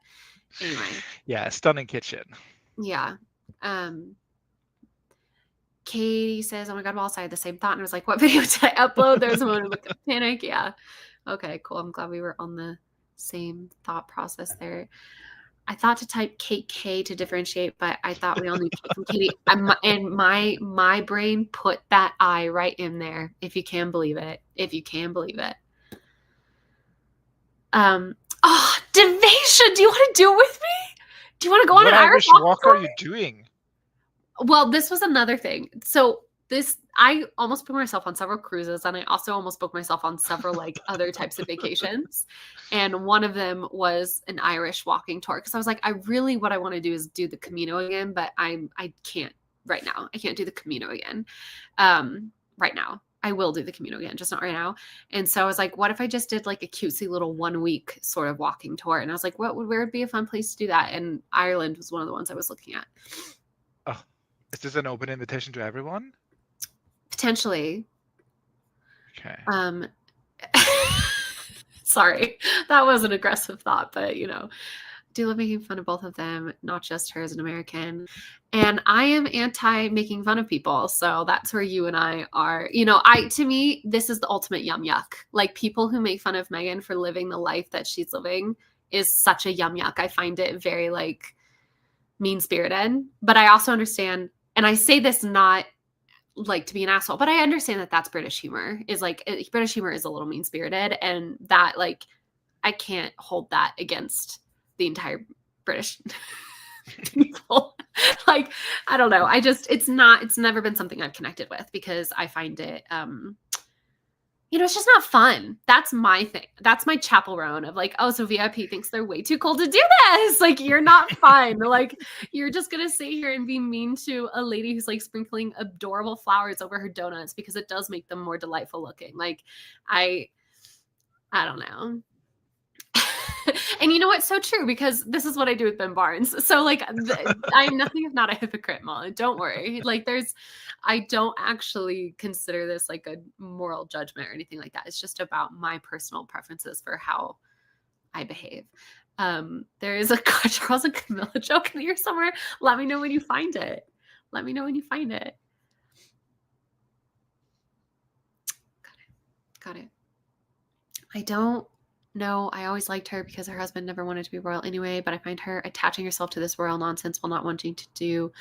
Anyway. Yeah, stunning kitchen. Yeah. Katie says, oh my God, well, I had the same thought. And I was like, what video did I upload? There was a moment of panic. Yeah. Okay, cool. I'm glad we were on the same thought process there. I thought to type Kate K to differentiate, but I thought we all need Kate from Katie. And my brain put that I right in there, if you can believe it. If you can believe it. Oh, Devasia, do you want to do it with me? Do you want to go on an Irish walk? What are you doing? Well, this was another thing. So I almost booked myself on several cruises, and I also almost booked myself on several like other types of vacations. And one of them was an Irish walking tour, because I was like, what I want to do is do the Camino again, but I can't right now. I can't do the Camino again right now. I will do the Camino again, just not right now. And so I was like, what if I just did like a cutesy little 1 week sort of walking tour? And I was like, where would be a fun place to do that? And Ireland was one of the ones I was looking at. Oh, is this an open invitation to everyone? Potentially. Okay. Sorry, that was an aggressive thought, but do love making fun of both of them, not just her as an American. And I am anti making fun of people. So that's where you and I are. To me, this is the ultimate yum yuck. Like, people who make fun of Meghan for living the life that she's living is such a yum yuck. I find it very like mean-spirited, but I also understand, and I say this not like to be an asshole, but I understand that that's British humor. British humor is a little mean-spirited, and that like I can't hold that against the entire British people. Like, I don't know. It's never been something I've connected with, because I find it it's just not fun. That's my thing. That's my chaperone of like, oh, so VIP thinks they're way too cool to do this. Like, you're not fun. Like, you're just going to sit here and be mean to a lady who's like sprinkling adorable flowers over her donuts because it does make them more delightful looking. Like, I don't know. And you know what's so true, because this is what I do with Ben Barnes. So like, I'm nothing if not a hypocrite, Molly. Don't worry. Like, I don't actually consider this like a moral judgment or anything like that. It's just about my personal preferences for how I behave. There is a Charles and Camilla joke in here somewhere. Let me know when you find it. Got it. I don't know. I always liked her because her husband never wanted to be royal anyway, but I find her attaching herself to this royal nonsense while not wanting to do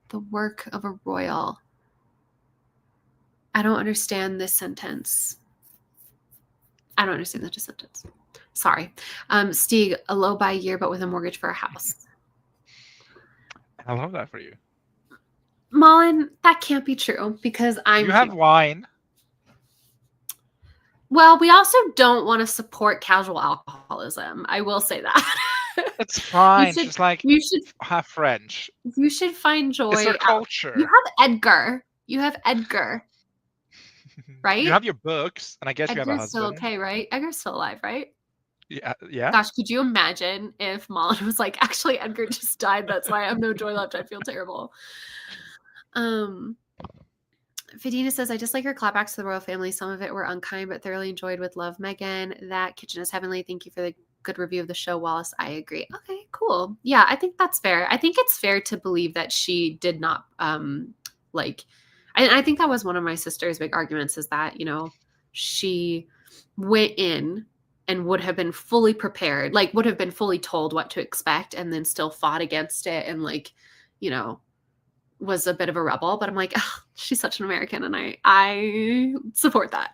the work of a royal. I don't understand this sentence. I don't understand that sentence. Sorry. Stieg, a low buy year, but with a mortgage for a house. I love that for you. Mullen, that can't be true because I'm You have here. wine. Well, we also don't want to support casual alcoholism. I will say that. It's fine. should- Just like You should have French. you should find It's joy their out. culture. You have Edgar. You have Edgar, right? You have your books, and I guess you have a Edgar's still husband. okay, right? Edgar's still alive, right? Yeah. Gosh, could you imagine if Mullen was like, actually, Edgar just died. That's why I have no joy left. I feel terrible. Fidina says, I just like her clapbacks to the royal family. Some of it were unkind, but thoroughly enjoyed with love, Megan. That kitchen is heavenly. Thank you for the good review of the show, Wallace. I agree. Okay, cool. Yeah, I think that's fair. I think it's fair to believe that she did not I think that was one of my sister's big arguments is that, she went in and would have been fully prepared, like would have been fully told what to expect and then still fought against it and was a bit of a rebel. But I'm like, oh, she's such an American and I support that.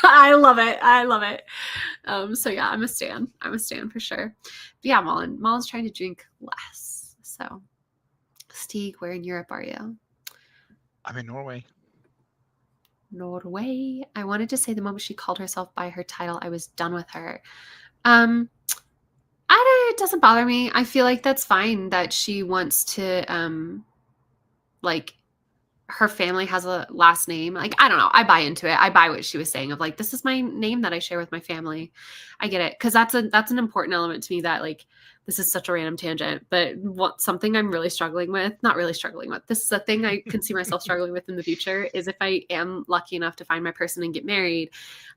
I love it. So yeah, I'm a stan for sure. But yeah, Mullen's trying to drink less. So Stieg, where in Europe are you? I'm in Norway. I wanted to say the moment she called herself by her title, I was done with her. It doesn't bother me. I feel like that's fine that she wants to, her family has a last name. Like, I don't know. I buy into it. I buy what she was saying of like, this is my name that I share with my family. I get it. Cause that's an important element to me that like, this is such a random tangent, but something I'm really struggling with, not really struggling with. This is a thing I can see myself struggling with in the future is if I am lucky enough to find my person and get married,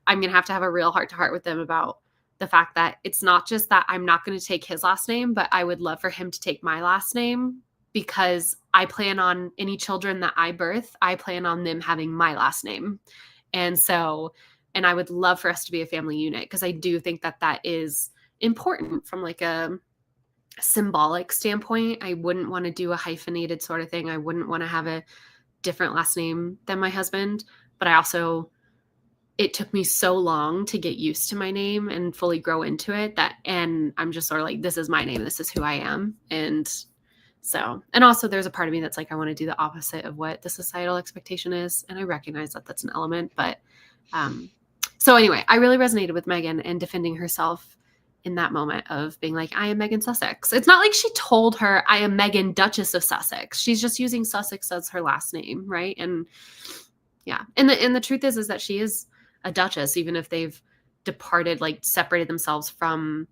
I'm going to have a real heart to heart with them about the fact that it's not just that I'm not going to take his last name, but I would love for him to take my last name because I plan on any children that I birth, I plan on them having my last name. And I would love for us to be a family unit because I do think that that is important from like a symbolic standpoint. I wouldn't want to do a hyphenated sort of thing. I wouldn't want to have a different last name than my husband, but it took me so long to get used to my name and fully grow into it and I'm just sort of like, this is my name. This is who I am. And also there's a part of me that's like, I want to do the opposite of what the societal expectation is. And I recognize that that's an element, but, so anyway, I really resonated with Megan and defending herself in that moment of being like, I am Megan Sussex. It's not like she told her I am Megan Duchess of Sussex. She's just using Sussex as her last name. Right. And yeah. And the truth is that she is a duchess, even if they've departed, like separated themselves from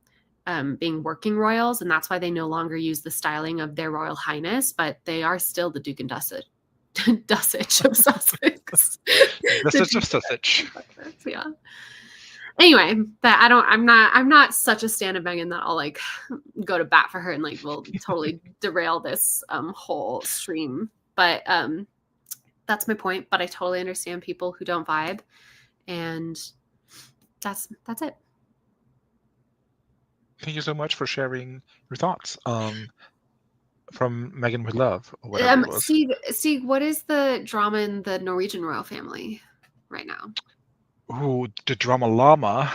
being working royals. And that's why they no longer use the styling of their royal highness, but they are still the Duke and Duchess of Sussex. Duchess of Sussex. Yeah. Anyway, but I'm not such a stan of Megan that I'll like go to bat for her and like will totally derail this whole stream. But that's my point. But I totally understand people who don't vibe. And that's it. Thank you so much for sharing your thoughts. From Megan with Love, or whatever it was. See, what is the drama in the Norwegian royal family right now? Ooh, the drama llama.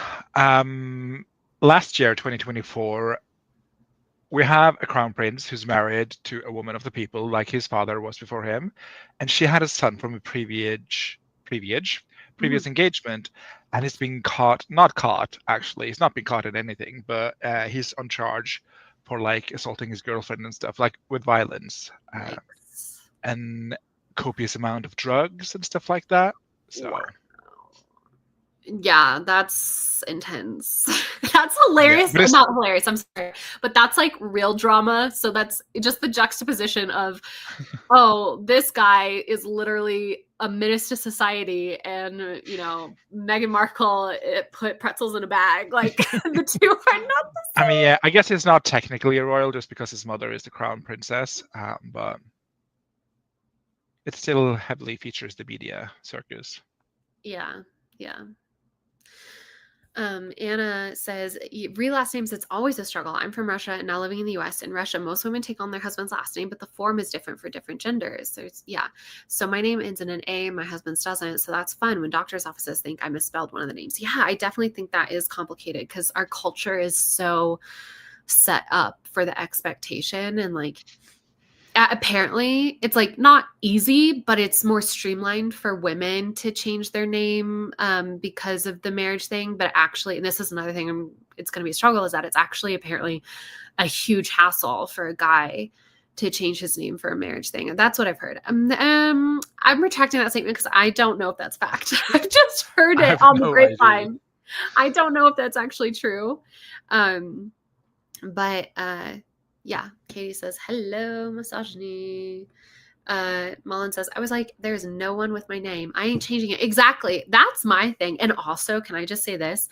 Last year, 2024, we have a crown prince who's married to a woman of the people, like his father was before him, and she had a son from a previous engagement, and he's been not caught, actually. He's not been caught in anything, but he's on charge for like assaulting his girlfriend and stuff, like with violence, and copious amount of drugs and stuff like that. So. Wow. Yeah, that's intense. That's hilarious. Yeah, not hilarious, I'm sorry. But that's like real drama. So that's just the juxtaposition of, oh, this guy is literally a menace to society and, Meghan Markle put pretzels in a bag. Like the two are not the same. I mean, yeah, I guess he's not technically a royal just because his mother is the crown princess. But it still heavily features the media circus. Yeah. Anna says, re last names, it's always a struggle. I'm from Russia and now living in the US. In Russia, most women take on their husband's last name, but the form is different for different genders. So my name ends in an A, my husband's doesn't. So that's fun when doctor's offices think I misspelled one of the names. Yeah, I definitely think that is complicated because our culture is so set up for the expectation, and like apparently it's like not easy, but it's more streamlined for women to change their name because of the marriage thing. But actually, and this is another thing it's going to be a struggle, is that it's actually apparently a huge hassle for a guy to change his name for a marriage thing. And that's what I've heard. I'm retracting that statement because I don't know if that's fact. I've just heard it on the grapevine. I don't know if that's actually true. Yeah, Katie says, hello, misogyny. Mullen says, I was like, there's no one with my name. I ain't changing it. Exactly. That's my thing. And also, can I just say this?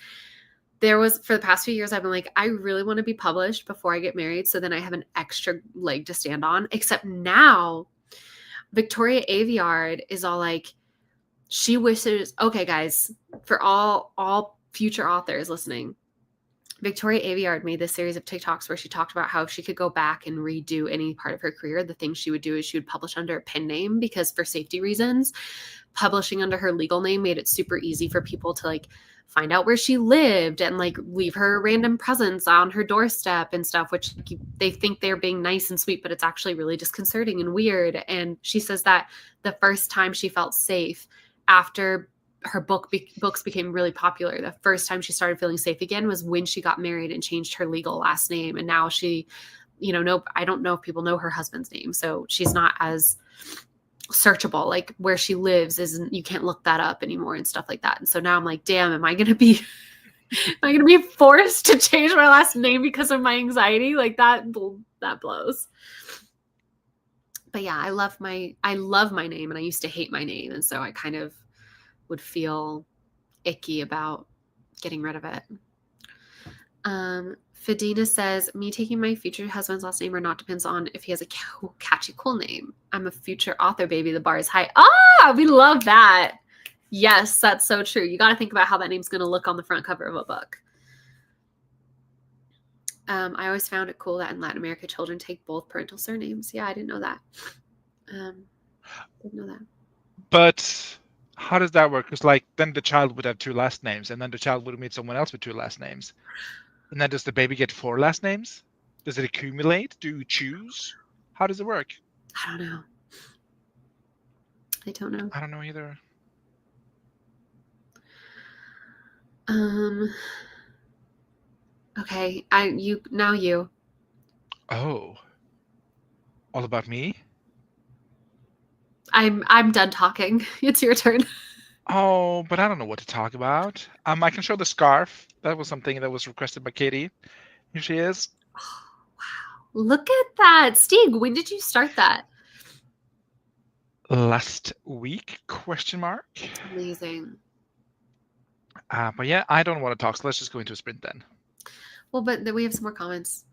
There was, for the past few years, I've been like, I really want to be published before I get married. So then I have an extra leg to stand on. Except now, Victoria Aveyard is all like, she wishes, okay, guys, for all future authors listening, Victoria Aveyard made this series of TikToks where she talked about how she could go back and redo any part of her career. The thing she would do is she would publish under a pen name because for safety reasons, publishing under her legal name made it super easy for people to like find out where she lived and like leave her random presents on her doorstep and stuff, which they think they're being nice and sweet, but it's actually really disconcerting and weird. And she says that the first time she felt safe after her books became really popular, the first time she started feeling safe again was when she got married and changed her legal last name. And now she, I don't know if people know her husband's name, so she's not as searchable. Like where she lives isn't, you can't look that up anymore and stuff like that. And so now I'm like, damn, am I going to be forced to change my last name because of my anxiety? Like that blows. But yeah, I love my name, and I used to hate my name. And so I kind of would feel icky about getting rid of it. Fadina says, me taking my future husband's last name or not depends on if he has a catchy, cool name. I'm a future author, baby. The bar is high. Ah, we love that. Yes, that's so true. You got to think about how that name's going to look on the front cover of a book. I always found it cool that in Latin America, children take both parental surnames. Yeah, I didn't know that. But how does that work? Because like then the child would have two last names, and then the child would meet someone else with two last names. And then does the baby get four last names? Does it accumulate? Do you choose? How does it work? I don't know. I don't know either. Okay, you. Oh. All about me? I'm done talking. It's your turn. Oh, but I don't know what to talk about. I can show the scarf. That was something that was requested by Katie. Here she is. Oh, wow. Look at that. Stig, when did you start that? Last week, ? Amazing. But yeah, I don't want to talk, so let's just go into a sprint then. Well, but then we have some more comments.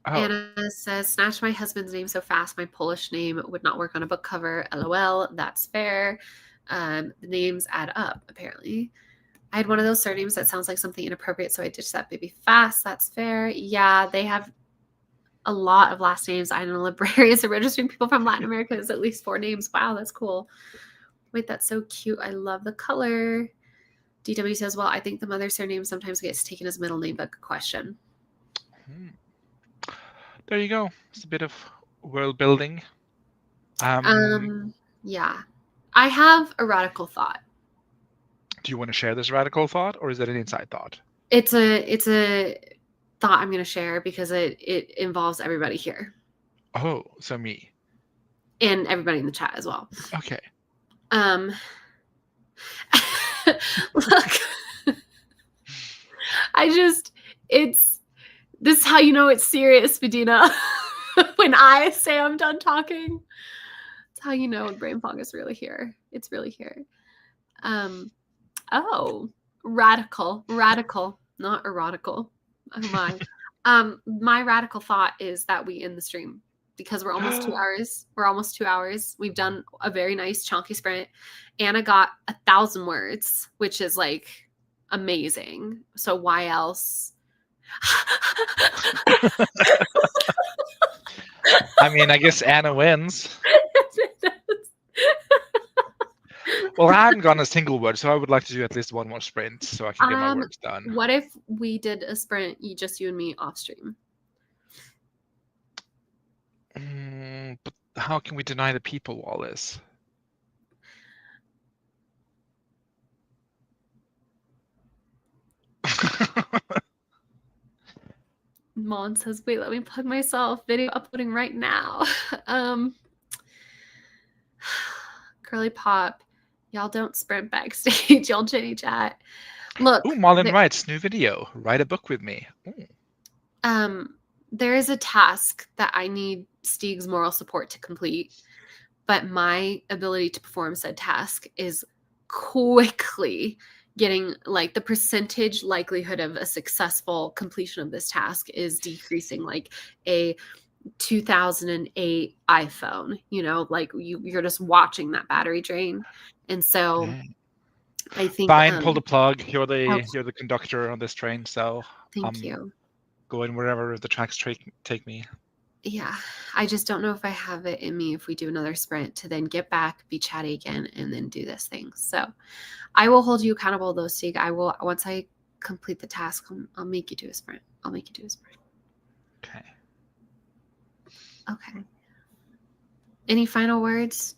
Oh. Anna says, snatched my husband's name so fast, my Polish name would not work on a book cover. LOL. That's fair. The names add up, apparently. I had one of those surnames that sounds like something inappropriate, so I ditched that baby fast. That's fair. Yeah, they have a lot of last names. I know librarians are registering people from Latin America. There's at least 4 names. Wow, that's cool. Wait, that's so cute. I love the color. DW says, well, I think the mother's surname sometimes gets taken as middle name, but good question. There you go. It's a bit of world building. Yeah. I have a radical thought. Do you want to share this radical thought, or is it an inside thought? It's a thought I'm going to share because it involves everybody here. Oh, so me. And everybody in the chat as well. Okay. Look, this is how you know it's serious, Medina. When I say I'm done talking, it's how you know brain fog is really here. It's really here. Oh, radical, not erotical. Oh my. My radical thought is that we end the stream because we're almost 2 hours. We're almost 2 hours. We've done a very nice chunky sprint. Anna got 1,000 words, which is like amazing. So why else? I mean, I guess Anna wins. Well, I haven't gone a single word, so I would like to do at least one more sprint so I can get my words done. What if we did a sprint, just you and me off stream? But how can we deny the people, Wallace? Mon says, wait, let me plug myself. Video uploading right now. Curly Pop, y'all don't sprint backstage. Y'all chitty chat. Look. Ooh, Marlon writes, new video. Write a book with me. Ooh. There is a task that I need Stieg's moral support to complete, but my ability to perform said task is quickly getting, like, the percentage likelihood of a successful completion of this task is decreasing like a 2008 iPhone, you know, like you're just watching that battery drain. And so I think fine, pull the plug. You're the conductor on this train, so thank you. Going wherever the tracks take me. Yeah, I just don't know if I have it in me if we do another sprint to then get back, be chatty again, and then do this thing. So I will hold you accountable, though, Stieg. I will, once I complete the task, I'll make you do a sprint. I'll make you do a sprint. Okay. Okay. Any final words?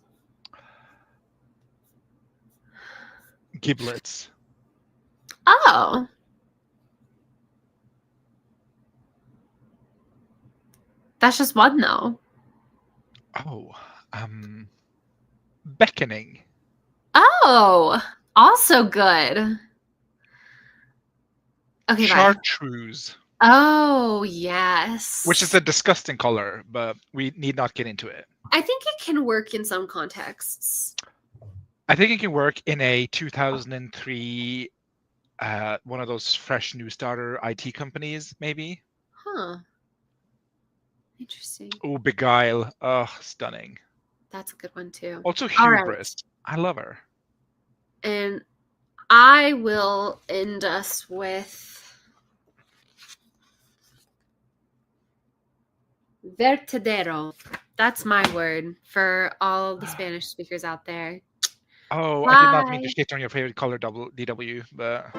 Giblets. Oh. That's just one, though. Oh. Beckoning. Oh. Also good. Okay, Chartreuse. bye. Oh, yes. Which is a disgusting color, but we need not get into it. I think it can work in some contexts. I think it can work in a 2003, one of those fresh new starter IT companies, maybe. Huh. Interesting. Oh, Beguile. Oh, stunning. That's a good one, too. Also, Hubris. Right. I love her. And I will end us with vertedero. That's my word for all the Spanish speakers out there. Oh, bye. I did not mean to shit on your favorite color, DW, but